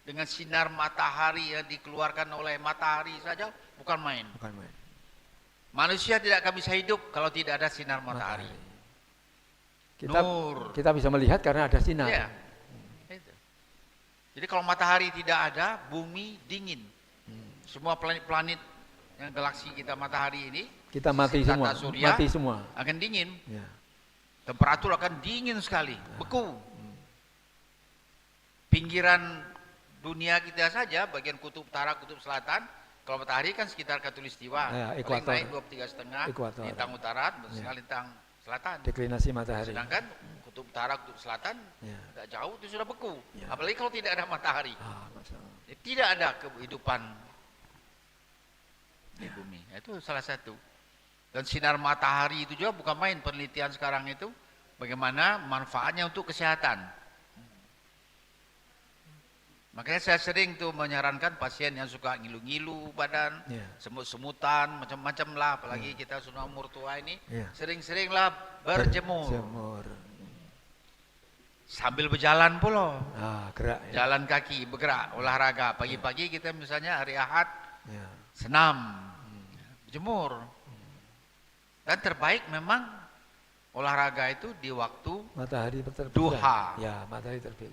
Dengan sinar matahari yang dikeluarkan oleh matahari saja bukan main. Bukan main. Manusia tidak akan bisa hidup kalau tidak ada sinar matahari. Kita bisa melihat karena ada sinar. Ya. Itu. Jadi kalau matahari tidak ada, bumi dingin. Semua planet-planet yang galaksi kita matahari ini, Kita mati semua. surya, Mati semua. akan dingin. Ya. Temperatur akan dingin sekali, beku. Pinggiran dunia kita saja, bagian kutub utara, kutub selatan, Kalau matahari kan sekitar khatulistiwa, Ya, paling ekuator. naik 23,5, Ekuator. lintang utara, setengah lintang selatan. Deklinasi matahari. Sedangkan kutub utara, kutub selatan Ya. agak jauh itu sudah beku. Ya. Apalagi kalau tidak ada matahari. Masya Allah. Tidak ada kehidupan di bumi. Itu salah satu. Dan sinar matahari itu juga bukan main, penelitian sekarang itu bagaimana manfaatnya untuk kesehatan. Makanya saya sering tuh menyarankan pasien yang suka ngilu-ngilu badan, Ya. semut-semutan, macam-macam lah, apalagi kita sudah umur tua ini, Ya. sering-seringlah berjemur. Berjemur. Sambil berjalan pula. Gerak ya. Jalan kaki, bergerak, olahraga. Pagi-pagi kita misalnya hari Ahad, Ya. senam, berjemur. Dan terbaik memang olahraga itu di waktu Matahari terbit. duha. Ya, matahari terbit.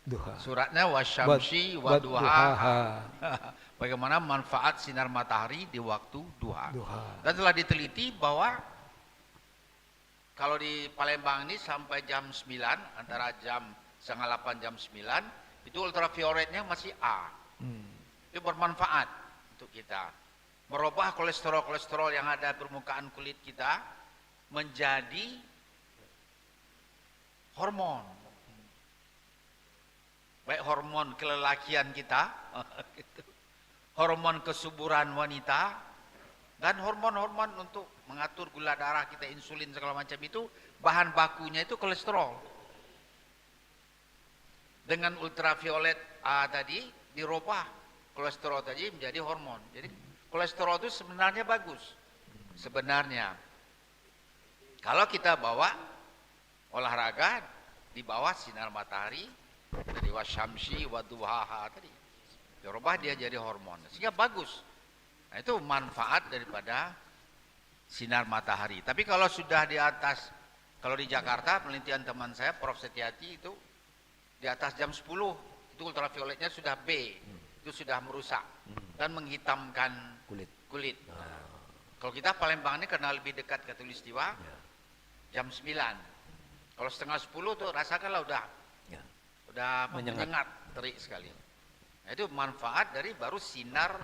Duha. Suratnya wasyamsi wa duhaha. Bagaimana manfaat sinar matahari di waktu duha. Duha. Dan telah diteliti bahwa kalau di Palembang ini sampai jam 9, antara jam 7:30 jam 9, itu ultravioletnya masih A. Itu bermanfaat untuk kita. Merubah kolesterol-kolesterol yang ada di permukaan kulit kita menjadi hormon. Baik hormon kelelakian kita, hormon kesuburan wanita, dan hormon-hormon untuk mengatur gula darah kita, insulin segala macam itu, bahan bakunya itu kolesterol. Dengan ultraviolet A tadi dirubah kolesterol tadi menjadi hormon. Jadi kolesterol itu sebenarnya bagus. Sebenarnya kalau kita bawa olahraga di bawah sinar matahari dari wasyamsi wa duhaha tadi, dirubah dia jadi hormon sehingga bagus. Nah, itu manfaat daripada sinar matahari. Tapi kalau sudah di atas, kalau di Jakarta penelitian teman saya Prof Setiati itu di atas jam 10 itu ultravioletnya sudah B, itu sudah merusak dan menghitamkan kulit. Kalau kita Palembang ini karena lebih dekat khatulistiwa, jam 9. Kalau setengah 10 tuh rasakanlah udah menyengat, terik sekali. Nah, itu manfaat dari baru sinar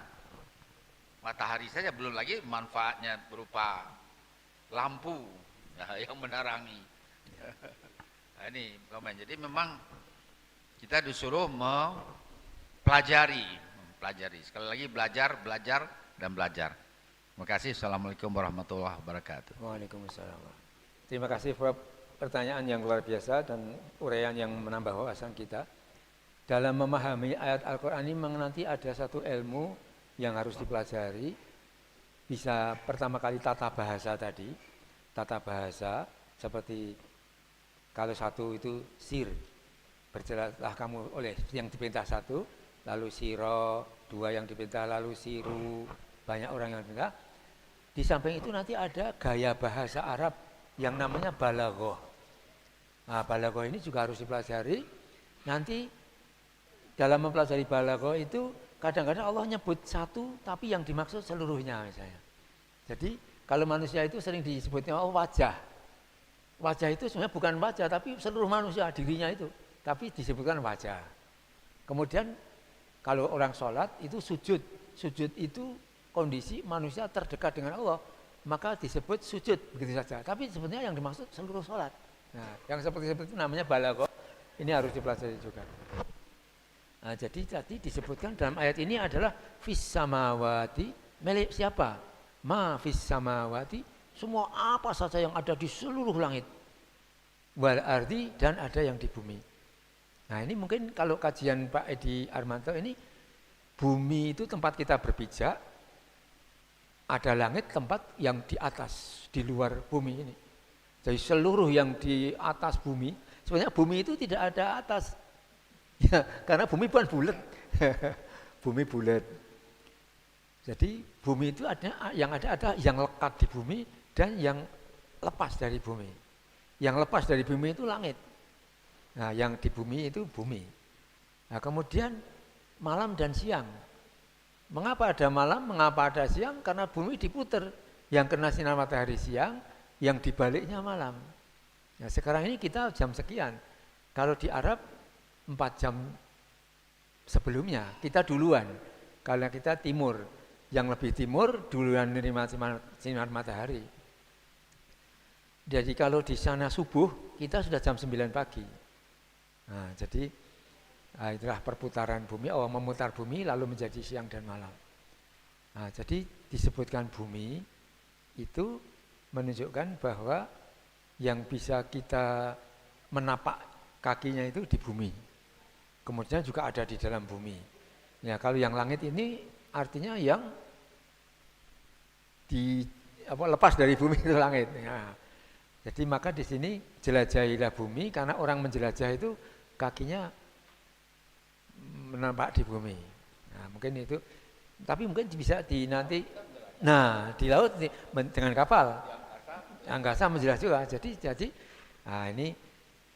matahari saja, belum lagi manfaatnya berupa lampu yang menerangi. Nah, ini komen. Jadi memang kita disuruh mempelajari. Sekali lagi belajar dan belajar. Terima kasih. Assalamualaikum warahmatullahi wabarakatuh. Waalaikumsalam. Terima kasih Prof. Pertanyaan yang luar biasa dan uraian yang menambah wawasan kita. Dalam memahami ayat Al-Quran ini nanti ada satu ilmu yang harus dipelajari. Bisa pertama kali tata bahasa tadi. Tata bahasa seperti kalau satu itu sir. Berjalanlah kamu oleh yang diperintah satu. Lalu siro, dua yang diperintah, lalu siru. Banyak orang yang diperintah. Di samping itu nanti ada gaya bahasa Arab yang namanya balaghah. Nah, balaghah ini juga harus dipelajari. Nanti dalam mempelajari balaghah itu kadang-kadang Allah nyebut satu tapi yang dimaksud seluruhnya misalnya. Jadi kalau manusia itu sering disebutnya wajah. Wajah itu sebenarnya bukan wajah tapi seluruh manusia dirinya itu, tapi disebutkan wajah. Kemudian kalau orang sholat itu sujud. Sujud itu kondisi manusia terdekat dengan Allah, maka disebut sujud begitu saja. Tapi sebenarnya yang dimaksud seluruh sholat. Nah, yang seperti itu namanya balaghah. Ini harus dipelajari juga. Nah, jadi tadi disebutkan dalam ayat ini adalah fis samawati, milik siapa? Ma fis samawati, semua apa saja yang ada di seluruh langit. Wal ardi, dan ada yang di bumi. Nah, ini mungkin kalau kajian Pak Edi Armanto ini, bumi itu tempat kita berpijak, ada langit tempat yang di atas, di luar bumi ini. Jadi seluruh yang di atas bumi, sebenarnya bumi itu tidak ada atas. Ya, karena bumi bukan bulat. Bumi bulat. Jadi bumi itu ada yang lekat di bumi dan yang lepas dari bumi. Yang lepas dari bumi itu langit. Nah, yang di bumi itu bumi. Nah, kemudian malam dan siang. Mengapa ada malam, mengapa ada siang? Karena bumi diputer. Yang kena sinar matahari siang, yang dibaliknya malam. Nah, sekarang ini kita jam sekian. Kalau di Arab 4 jam sebelumnya, kita duluan. Kalau kita timur, yang lebih timur duluan menerima sinar matahari. Jadi kalau di sana subuh, kita sudah jam 9 pagi. Nah, jadi itulah perputaran bumi, Allah memutar bumi lalu menjadi siang dan malam. Nah, jadi disebutkan bumi itu menunjukkan bahwa yang bisa kita menapak kakinya itu di bumi. Kemudian juga ada di dalam bumi. Ya, kalau yang langit ini artinya yang lepas dari bumi itu langit. Ya. Jadi maka di sini jelajahilah bumi karena orang menjelajah itu kakinya menampak di bumi. Nah, mungkin itu. Tapi mungkin bisa di nanti. Nah, di laut dengan kapal. Angkasa menjelas juga. Jadi ini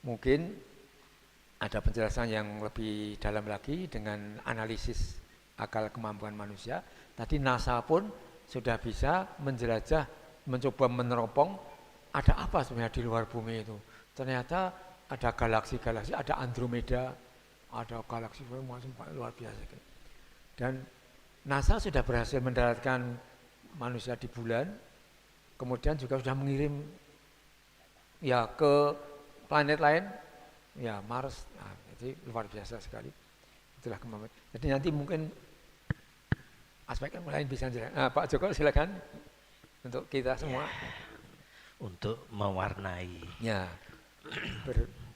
mungkin ada penjelasan yang lebih dalam lagi dengan analisis akal kemampuan manusia. Tadi NASA pun sudah bisa menjelajah, mencoba meneropong ada apa sebenarnya di luar bumi itu. Ternyata ada galaksi-galaksi, ada Andromeda, ada galaksi luar biasa. Dan NASA sudah berhasil mendaratkan manusia di bulan, kemudian juga sudah mengirim ya ke planet lain, ya Mars. Nah, jadi luar biasa sekali. Itulah kemampuan. Jadi nanti mungkin aspek yang lain bisa jelaskan. Nah, Pak Joko silakan untuk kita semua. Untuk mewarnai. Ya,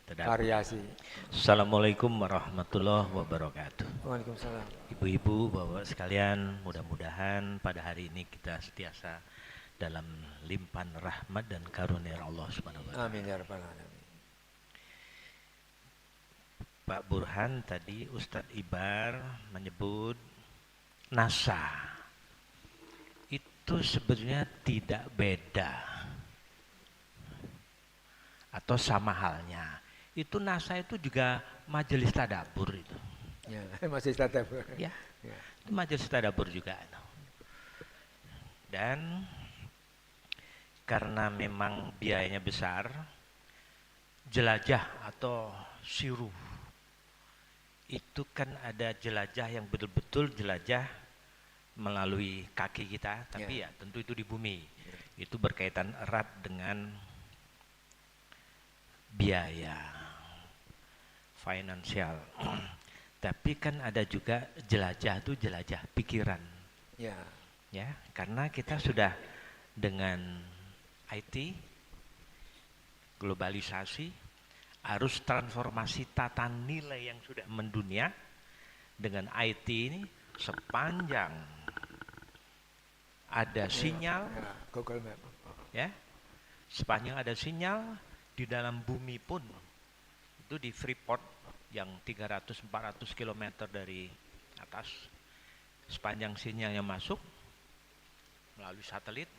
bervariasi. Assalamualaikum warahmatullahi wabarakatuh. Waalaikumsalam. Ibu-ibu, bapak sekalian, mudah-mudahan pada hari ini kita sentiasa dalam limpahan rahmat dan karunia Allah Subhanahu wa taala. Amin ya rabbal alamin. Pak Burhan tadi Ustadz Ibar menyebut NASA itu sebenarnya tidak beda atau sama halnya. Itu NASA itu juga majelis tadabbur itu. Ya, masih tadabbur. Ya, itu majelis tadabbur juga. Dan karena memang biayanya besar, jelajah atau siruh itu kan ada jelajah yang betul-betul jelajah melalui kaki kita, tapi ya tentu itu di bumi. Itu berkaitan erat dengan biaya finansial. Tapi kan ada juga jelajah itu jelajah pikiran. Ya, karena kita sudah dengan IT, globalisasi, arus transformasi tata nilai yang sudah mendunia dengan IT ini sepanjang ada sinyal, Google Map. ya, sepanjang ada sinyal di dalam bumi pun itu di Freeport yang 300-400 km dari atas, sepanjang sinyalnya masuk melalui satelit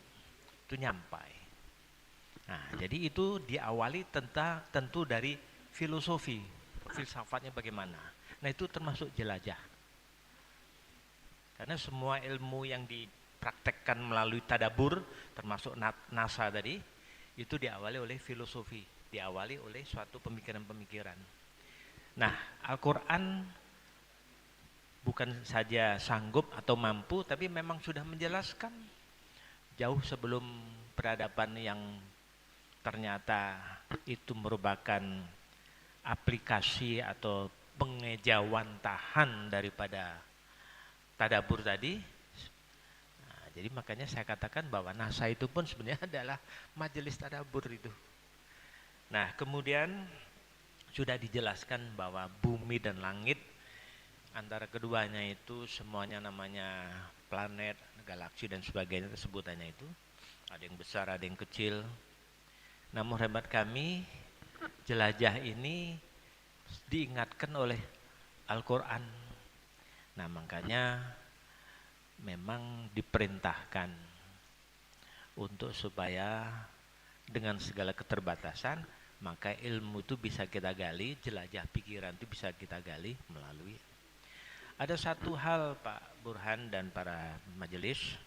itu nyampai. Nah, jadi itu diawali tentu dari filosofi, filsafatnya bagaimana. Nah, itu termasuk jelajah. Karena semua ilmu yang dipraktekkan melalui tadabur, termasuk NASA tadi, itu diawali oleh filosofi, diawali oleh suatu pemikiran-pemikiran. Nah, Al-Quran bukan saja sanggup atau mampu, tapi memang sudah menjelaskan jauh sebelum peradaban yang ternyata itu merupakan aplikasi atau pengejawantahan daripada tadabur tadi. Nah, jadi makanya saya katakan bahwa NASA itu pun sebenarnya adalah majelis tadabur itu. Nah, kemudian sudah dijelaskan bahwa bumi dan langit antara keduanya itu semuanya namanya planet, galaksi dan sebagainya, sebutannya itu. Ada yang besar, ada yang kecil. Namun hebat kami, jelajah ini diingatkan oleh Al-Quran. Nah, makanya memang diperintahkan untuk supaya dengan segala keterbatasan, maka ilmu itu bisa kita gali, jelajah pikiran itu bisa kita gali melalui. Ada satu hal Pak Burhan dan para majelis,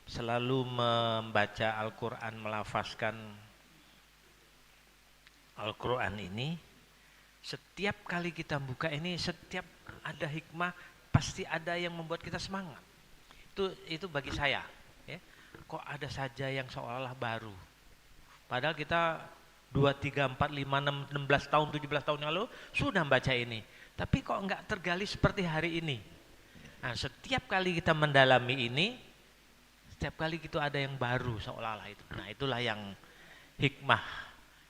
selalu membaca Al-Quran, melafazkan Al-Quran ini, setiap kali kita buka ini, setiap ada hikmah, pasti ada yang membuat kita semangat. Itu bagi saya, ya. Kok ada saja yang seolah-olah baru. Padahal kita 2, 3, 4, 5, 6, 16 tahun, 17 tahun yang lalu sudah baca ini. Tapi kok enggak tergali seperti hari ini. Nah, setiap kali kita mendalami ini, setiap kali itu ada yang baru seolah-olah itu. Nah, itulah yang hikmah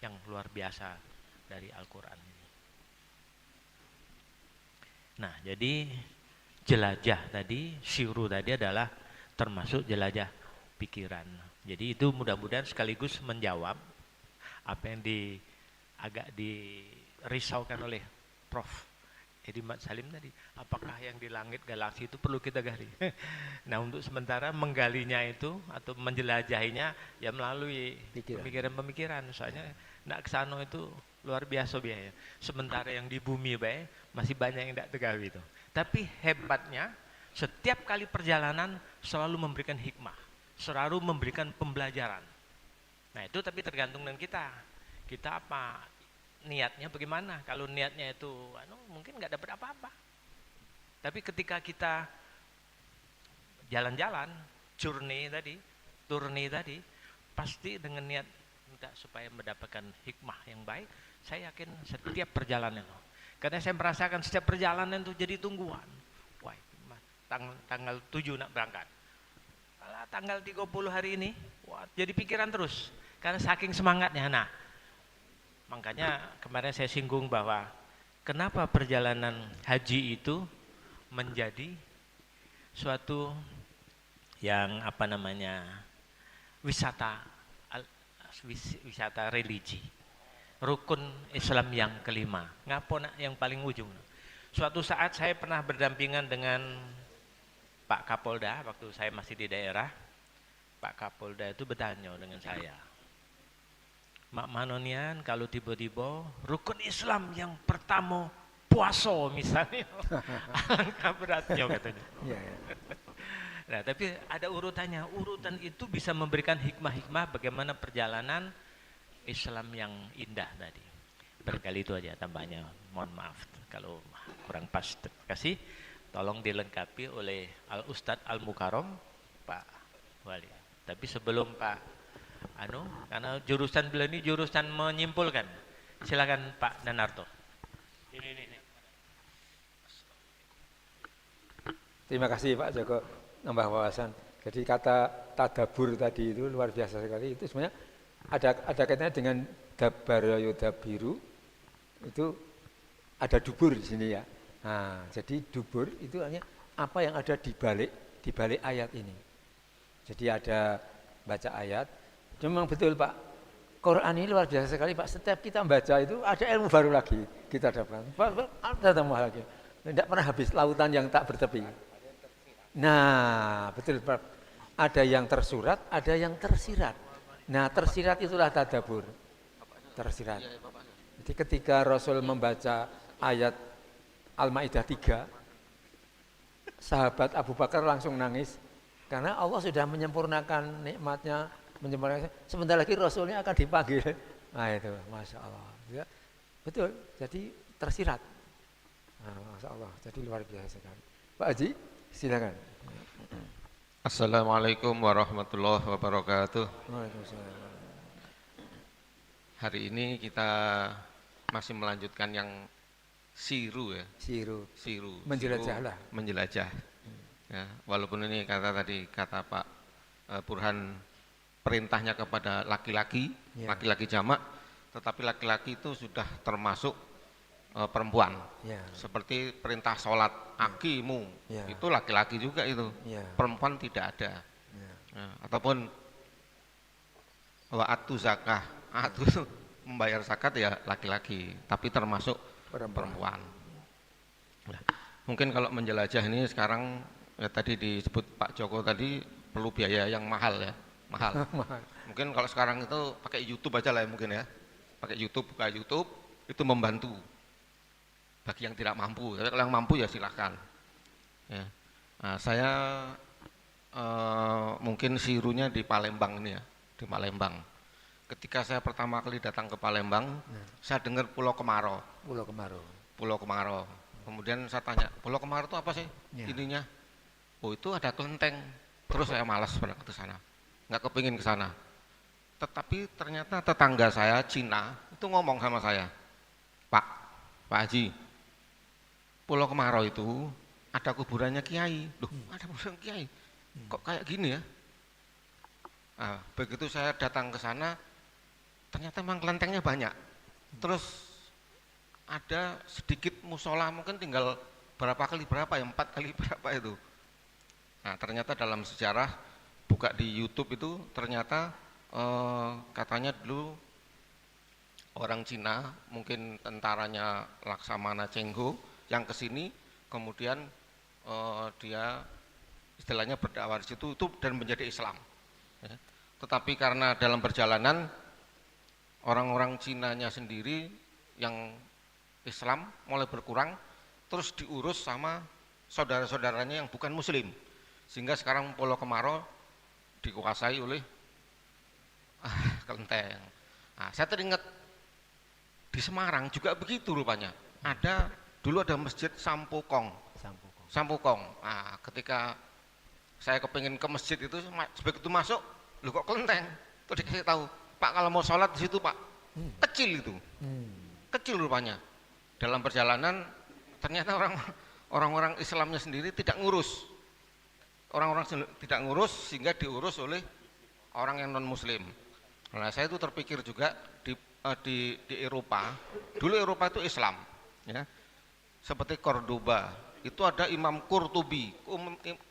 yang luar biasa dari Al-Quran ini. Nah, jadi jelajah tadi, syiru tadi adalah termasuk jelajah pikiran. Jadi itu mudah-mudahan sekaligus menjawab apa yang agak dirisaukan oleh Prof. Edi Mat Salim tadi, apakah yang di langit galaksi itu perlu kita gali? Nah, untuk sementara menggalinya itu atau menjelajahinya ya melalui pemikiran-pemikiran. Soalnya nak kesana itu luar biasa biaya. Sementara yang di bumi masih banyak yang tidak tergali itu. Tapi hebatnya setiap kali perjalanan selalu memberikan hikmah, selalu memberikan pembelajaran. Nah, itu tapi tergantung dengan kita. Kita apa? Niatnya bagaimana? Kalau niatnya itu mungkin nggak dapat apa-apa. Tapi ketika kita jalan-jalan, journey tadi, pasti dengan niat minta supaya mendapatkan hikmah yang baik, saya yakin setiap perjalanan. Karena saya merasakan setiap perjalanan itu jadi tungguan. Wah, tanggal 7 nak berangkat. Kalau tanggal 30 hari ini, wah, jadi pikiran terus. Karena saking semangatnya. Nah, makanya kemarin saya singgung bahwa kenapa perjalanan haji itu menjadi suatu yang wisata religi, rukun Islam yang kelima. Ngapa nak yang paling ujung? Suatu saat saya pernah berdampingan dengan Pak Kapolda waktu saya masih di daerah. Pak Kapolda itu bertanya dengan saya, Mak Manonian, kalau tiba-tiba rukun Islam yang pertama puasa misalnya, alangkah beratnya katanya. Nah, tapi ada urutannya. Urutan itu bisa memberikan hikmah-hikmah bagaimana perjalanan Islam yang indah tadi. Barangkali itu aja tambahnya. Mohon maaf kalau kurang pas. Terima kasih. Tolong dilengkapi oleh Al-Ustadz Al-Mukarram, Pak Wali. Tapi sebelum Pak karena jurusan beliau ini jurusan menyimpulkan. Silakan Pak Nanarto. Ini. Terima kasih Pak Joko nambah wawasan. Jadi kata tadabur tadi itu luar biasa sekali. Itu sebenarnya ada kaitannya dengan dabaraya dabiru. Itu ada dubur di sini ya. Nah, jadi dubur itu hanya apa yang ada di balik ayat ini. Jadi ada baca ayat. Memang betul Pak, Quran ini luar biasa sekali Pak. Setiap kita membaca itu ada ilmu baru lagi kita dapatkan. Ada tambah lagi. Tidak pernah habis lautan yang tak bertepi. Nah, betul Pak. Ada yang tersurat, ada yang tersirat. Nah, tersirat itulah tadabbur. Tersirat. Jadi ketika Rasul membaca ayat Al-Maidah 3, sahabat Abu Bakar langsung nangis karena Allah sudah menyempurnakan nikmatnya, sebentar lagi Rasulnya akan dipanggil. Nah itu, Masya Allah ya, betul, jadi tersirat. Nah, Masya Allah, jadi luar biasa sekali. Pak Haji, silakan. Assalamualaikum warahmatullahi wabarakatuh. Waalaikumsalam. Hari ini kita masih melanjutkan yang siru ya. Siru. Menjelajahlah. Menjelajah. Ya, walaupun ini kata Pak Burhan, perintahnya kepada laki-laki, laki-laki jamak, tetapi laki-laki itu sudah termasuk perempuan. Seperti perintah sholat, akimu, itu laki-laki juga itu, perempuan tidak ada. Ataupun wa'atu zakah, atu membayar zakat ya laki-laki, tapi termasuk perempuan. Nah, mungkin kalau menjelajah ini sekarang tadi disebut Pak Joko tadi perlu biaya yang mahal ya. Mahal. Mungkin kalau sekarang itu pakai YouTube aja lah ya mungkin ya. Pakai YouTube, buka YouTube itu membantu bagi yang tidak mampu. Tapi kalau yang mampu ya silahkan. Ya. Nah, saya mungkin sirunya di Palembang ini ya, di Palembang. Ketika saya pertama kali datang ke Palembang, saya dengar Pulau Kemarau. Pulau Kemarau. Pulau Kemarau. Kemudian saya tanya, Pulau Kemarau itu apa sih ininya? Oh itu ada kelenteng. Terus saya malas berangkat ke sana, nggak kepingin ke sana. Tetapi ternyata tetangga saya Cina itu ngomong sama saya, Pak Haji, Pulau Kemarau itu ada kuburannya Kiai. Loh, ada kuburan Kiai? Kok kayak gini ya? Nah, begitu saya datang ke sana, ternyata memang kelentengnya banyak. Terus ada sedikit musola, mungkin tinggal berapa kali berapa ya, 4 kali berapa itu. Nah, ternyata dalam sejarah buka di YouTube itu ternyata katanya dulu orang Cina, mungkin tentaranya Laksamana Cheng Ho yang kesini, kemudian dia istilahnya berdakwah di situ itu dan menjadi Islam. Ya. Tetapi karena dalam perjalanan orang-orang Cinanya sendiri yang Islam mulai berkurang, terus diurus sama saudara-saudaranya yang bukan Muslim, sehingga sekarang Pulau Kemarau dikuasai oleh kelenteng. Nah, saya teringat di Semarang juga begitu rupanya. Dulu ada masjid Sampokong. Nah, ketika saya kepingin ke masjid itu, begitu masuk, loh kok kelenteng? Terus dikasih tahu, Pak kalau mau sholat di situ Pak, kecil itu, kecil rupanya. Dalam perjalanan ternyata orang-orang Islamnya sendiri tidak ngurus, tidak ngurus sehingga diurus oleh orang yang non Muslim. Nah, saya itu terpikir juga di Eropa, dulu Eropa itu Islam, ya, seperti Cordoba. Itu ada Imam Qurtubi.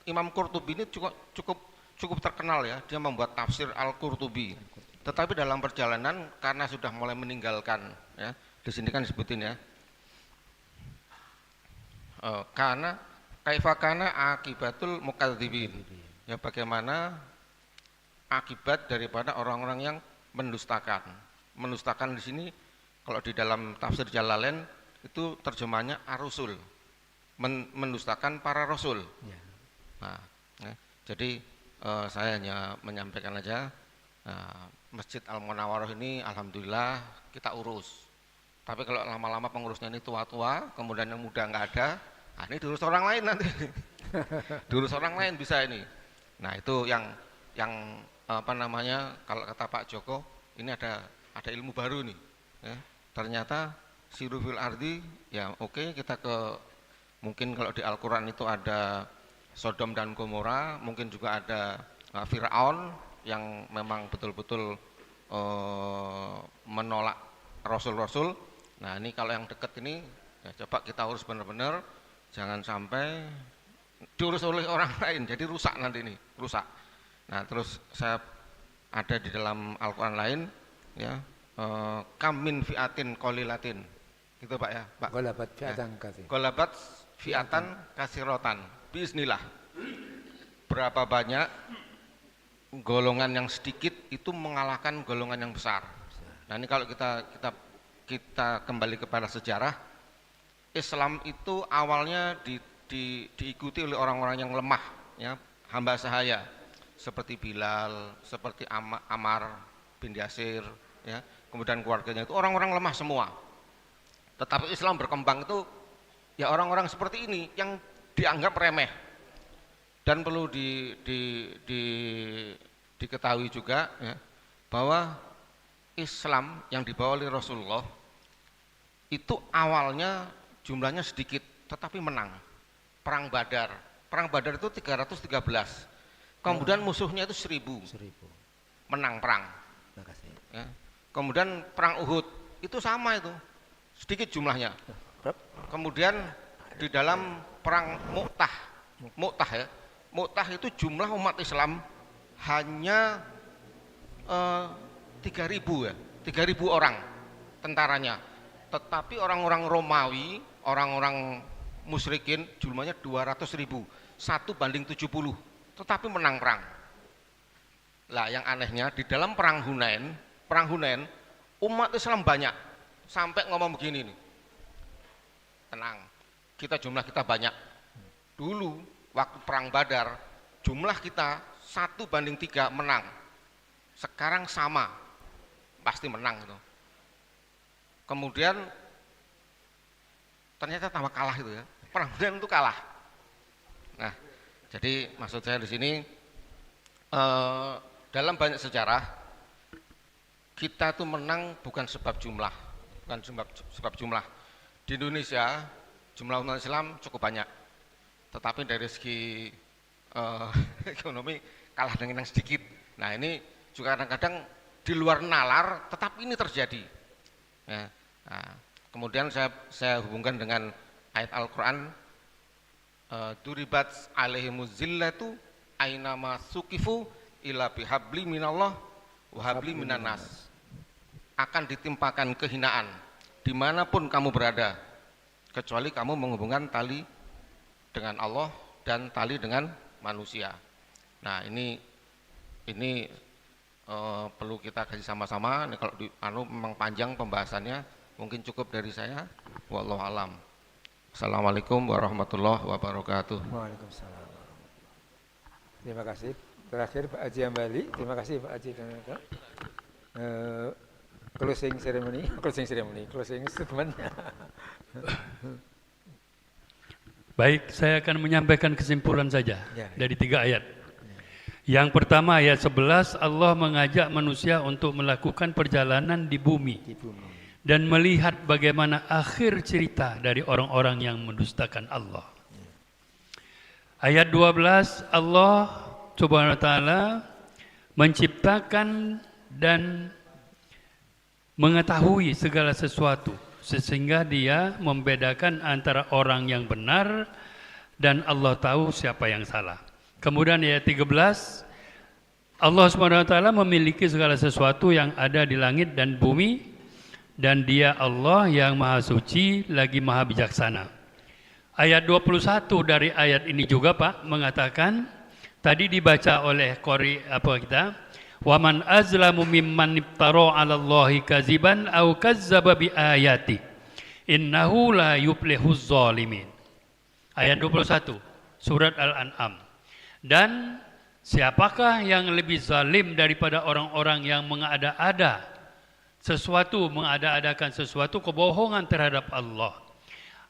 Imam Qurtubi ini cukup terkenal ya. Dia membuat tafsir Al-Qurtubi. Tetapi dalam perjalanan karena sudah mulai meninggalkan, ya, di sini kan disebutin ya. Karena kaifakana akibatul mukadzibin. Ya, bagaimana akibat daripada orang-orang yang mendustakan. Mendustakan di sini kalau di dalam tafsir Jalalain itu terjemahnya ar-rusul. Mendustakan para rasul. Nah, ya, jadi saya hanya menyampaikan aja, Masjid Al-Munawwarah ini alhamdulillah kita urus. Tapi kalau lama-lama pengurusnya ini tua-tua, kemudian yang muda nggak ada, ini diurus orang lain nanti. Diurus orang lain bisa ini. Nah, itu yang apa namanya, kalau kata Pak Joko, ini ada ilmu baru nih. Ya. Ternyata siru fil ardi, ya oke, kita mungkin kalau di Al-Quran itu ada Sodom dan Gomora, mungkin juga ada Fir'aun yang memang betul-betul menolak Rasul-Rasul. Nah, ini kalau yang dekat ini, ya coba kita urus benar-benar, jangan sampai diurus oleh orang lain, jadi rusak nanti ini, rusak. Nah, terus saya ada di dalam Al-Quran lain, ya, kam min fi'atin qalilatin, gitu Pak ya, Pak. Golabat fi'atan katsir. Golabat fi'atan kasirotan, bismillah. Berapa banyak golongan yang sedikit itu mengalahkan golongan yang besar. Nah, ini kalau kita kembali kepada sejarah, Islam itu awalnya diikuti oleh orang-orang yang lemah, ya, hamba sahaya, seperti Bilal, seperti Ammar bin Yasir, ya, kemudian keluarganya itu orang-orang lemah semua. Tetapi Islam berkembang itu ya orang-orang seperti ini yang dianggap remeh. Dan perlu diketahui juga, ya, bahwa Islam yang dibawa oleh Rasulullah itu awalnya jumlahnya sedikit, tetapi menang. Perang Badar itu 313. Kemudian musuhnya itu 1000. Menang perang. Ya. Kemudian perang Uhud itu sama itu, sedikit jumlahnya. Kemudian di dalam perang Mu'tah ya. Mu'tah itu jumlah umat Islam hanya 3.000 ya, 3.000 orang tentaranya. Tetapi orang-orang Romawi, orang-orang musyrikin jumlahnya 200.000, 1:70. Tetapi menang perang. Lah, yang anehnya di dalam perang Hunain umat Islam banyak, sampai ngomong begini nih, tenang, jumlah kita banyak. Dulu waktu perang Badar jumlah kita 1:3 menang, sekarang sama, pasti menang itu. Kemudian ternyata tambah kalah itu ya. Perang Hunain itu kalah. Nah, jadi maksud saya di sini dalam banyak sejarah kita tuh menang bukan sebab jumlah, bukan sebab jumlah. Di Indonesia jumlah umat Islam cukup banyak, tetapi dari segi ekonomi kalah dengan yang sedikit. Nah ini juga kadang-kadang di luar nalar, tetapi ini terjadi. Ya. Nah, kemudian saya hubungkan dengan ayat Al-Quran, duribat alaihimuz zillatu ainama sukifu ila bihabli minallah wahabli minanas. Akan ditimpakan kehinaan dimanapun kamu berada, kecuali kamu menghubungkan tali dengan Allah dan tali dengan manusia. Nah ini perlu kita kaji sama-sama. Ini kalau memang panjang pembahasannya, mungkin cukup dari saya. Wallahu alam. Assalamualaikum warahmatullahi wabarakatuh. Waalaikumsalam. Terima kasih. Terakhir Pak Haji Ambali. Terima kasih Pak Haji dan closing statement-nya. Baik, saya akan menyampaikan kesimpulan saja dari 3 ayat. Yang pertama ayat 11, Allah mengajak manusia untuk melakukan perjalanan di bumi dan melihat bagaimana akhir cerita dari orang-orang yang mendustakan Allah. Ayat 12, Allah Subhanahu wa taala menciptakan dan mengetahui segala sesuatu sehingga dia membedakan antara orang yang benar dan Allah tahu siapa yang salah. Kemudian ayat 13, Allah SWT memiliki segala sesuatu yang ada di langit dan bumi dan dia Allah yang maha suci lagi maha bijaksana. Ayat 21 dari ayat ini juga Pak mengatakan, tadi dibaca oleh qori waman azlamu mimman iftara 'ala Allahi kaziban aw kazzaba bi ayati innahu la yuflihuz zalimin. Ayat 21 surat Al-An'am. Dan siapakah yang lebih zalim daripada orang-orang yang mengada-adakan sesuatu kebohongan terhadap Allah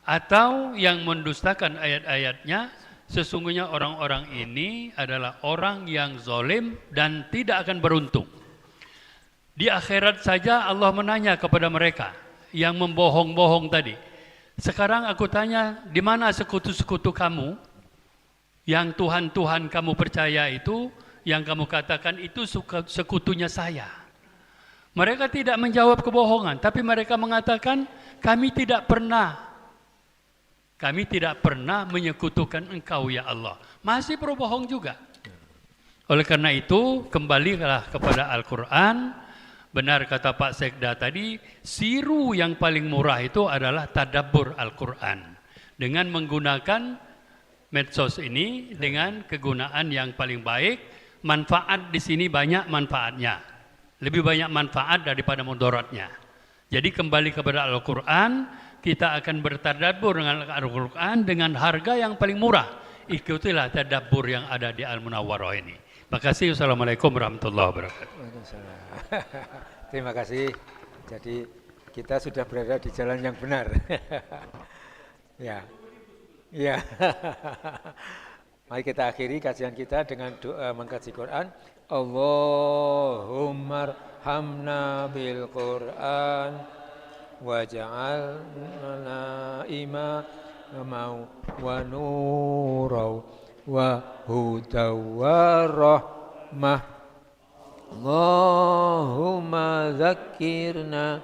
atau yang mendustakan ayat-ayatnya. Sesungguhnya orang-orang ini adalah orang yang zalim dan tidak akan beruntung. Di akhirat saja Allah menanya kepada mereka yang membohong-bohong tadi. Sekarang aku tanya, di mana sekutu-sekutu kamu yang Tuhan-Tuhan kamu percaya itu, yang kamu katakan itu sekutunya saya. Mereka tidak menjawab kebohongan, tapi mereka mengatakan kami tidak pernah menyekutukan engkau ya Allah. Masih berbohong juga. Oleh karena itu, kembalilah kepada Al-Quran. Benar kata Pak Sekda tadi, siru yang paling murah itu adalah tadabbur Al-Quran. Dengan menggunakan medsos ini, dengan kegunaan yang paling baik, manfaat di sini banyak manfaatnya. Lebih banyak manfaat daripada mudaratnya. Jadi kembali kepada Al-Quran, kita akan bertadabbur dengan Al-Quran dengan harga yang paling murah. Ikutilah tadabbur yang ada di Al-Munawwarah ini. Makasih. Assalamualaikum warahmatullahi wabarakatuh. Terima kasih. Jadi kita sudah berada di jalan yang benar. Ya. Mari kita akhiri kajian kita dengan doa mengkaji Quran. Allahumma arhamna bil Quran waj'alna imama wa nura wa huda wa rahmah. Allahumma zakkirna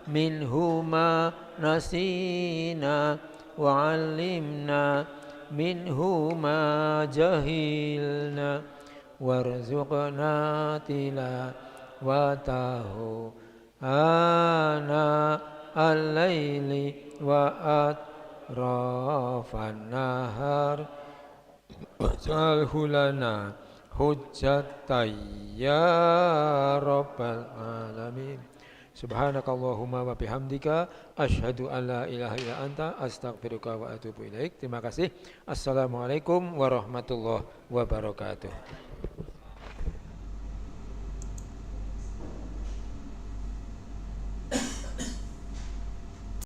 minhu ma nasina wa 'allimna minhu ma jahilna warzuqna tilawatahu ana al-laili wa atrafan nahar waj'alhu lana hujjatan ya rabbal alamin. Subhanakallahumma wa bihamdika asyhadu an la ilaha illa anta astaghfiruka wa atubu ilaik. Terima kasih. Assalamualaikum warahmatullahi wabarakatuh.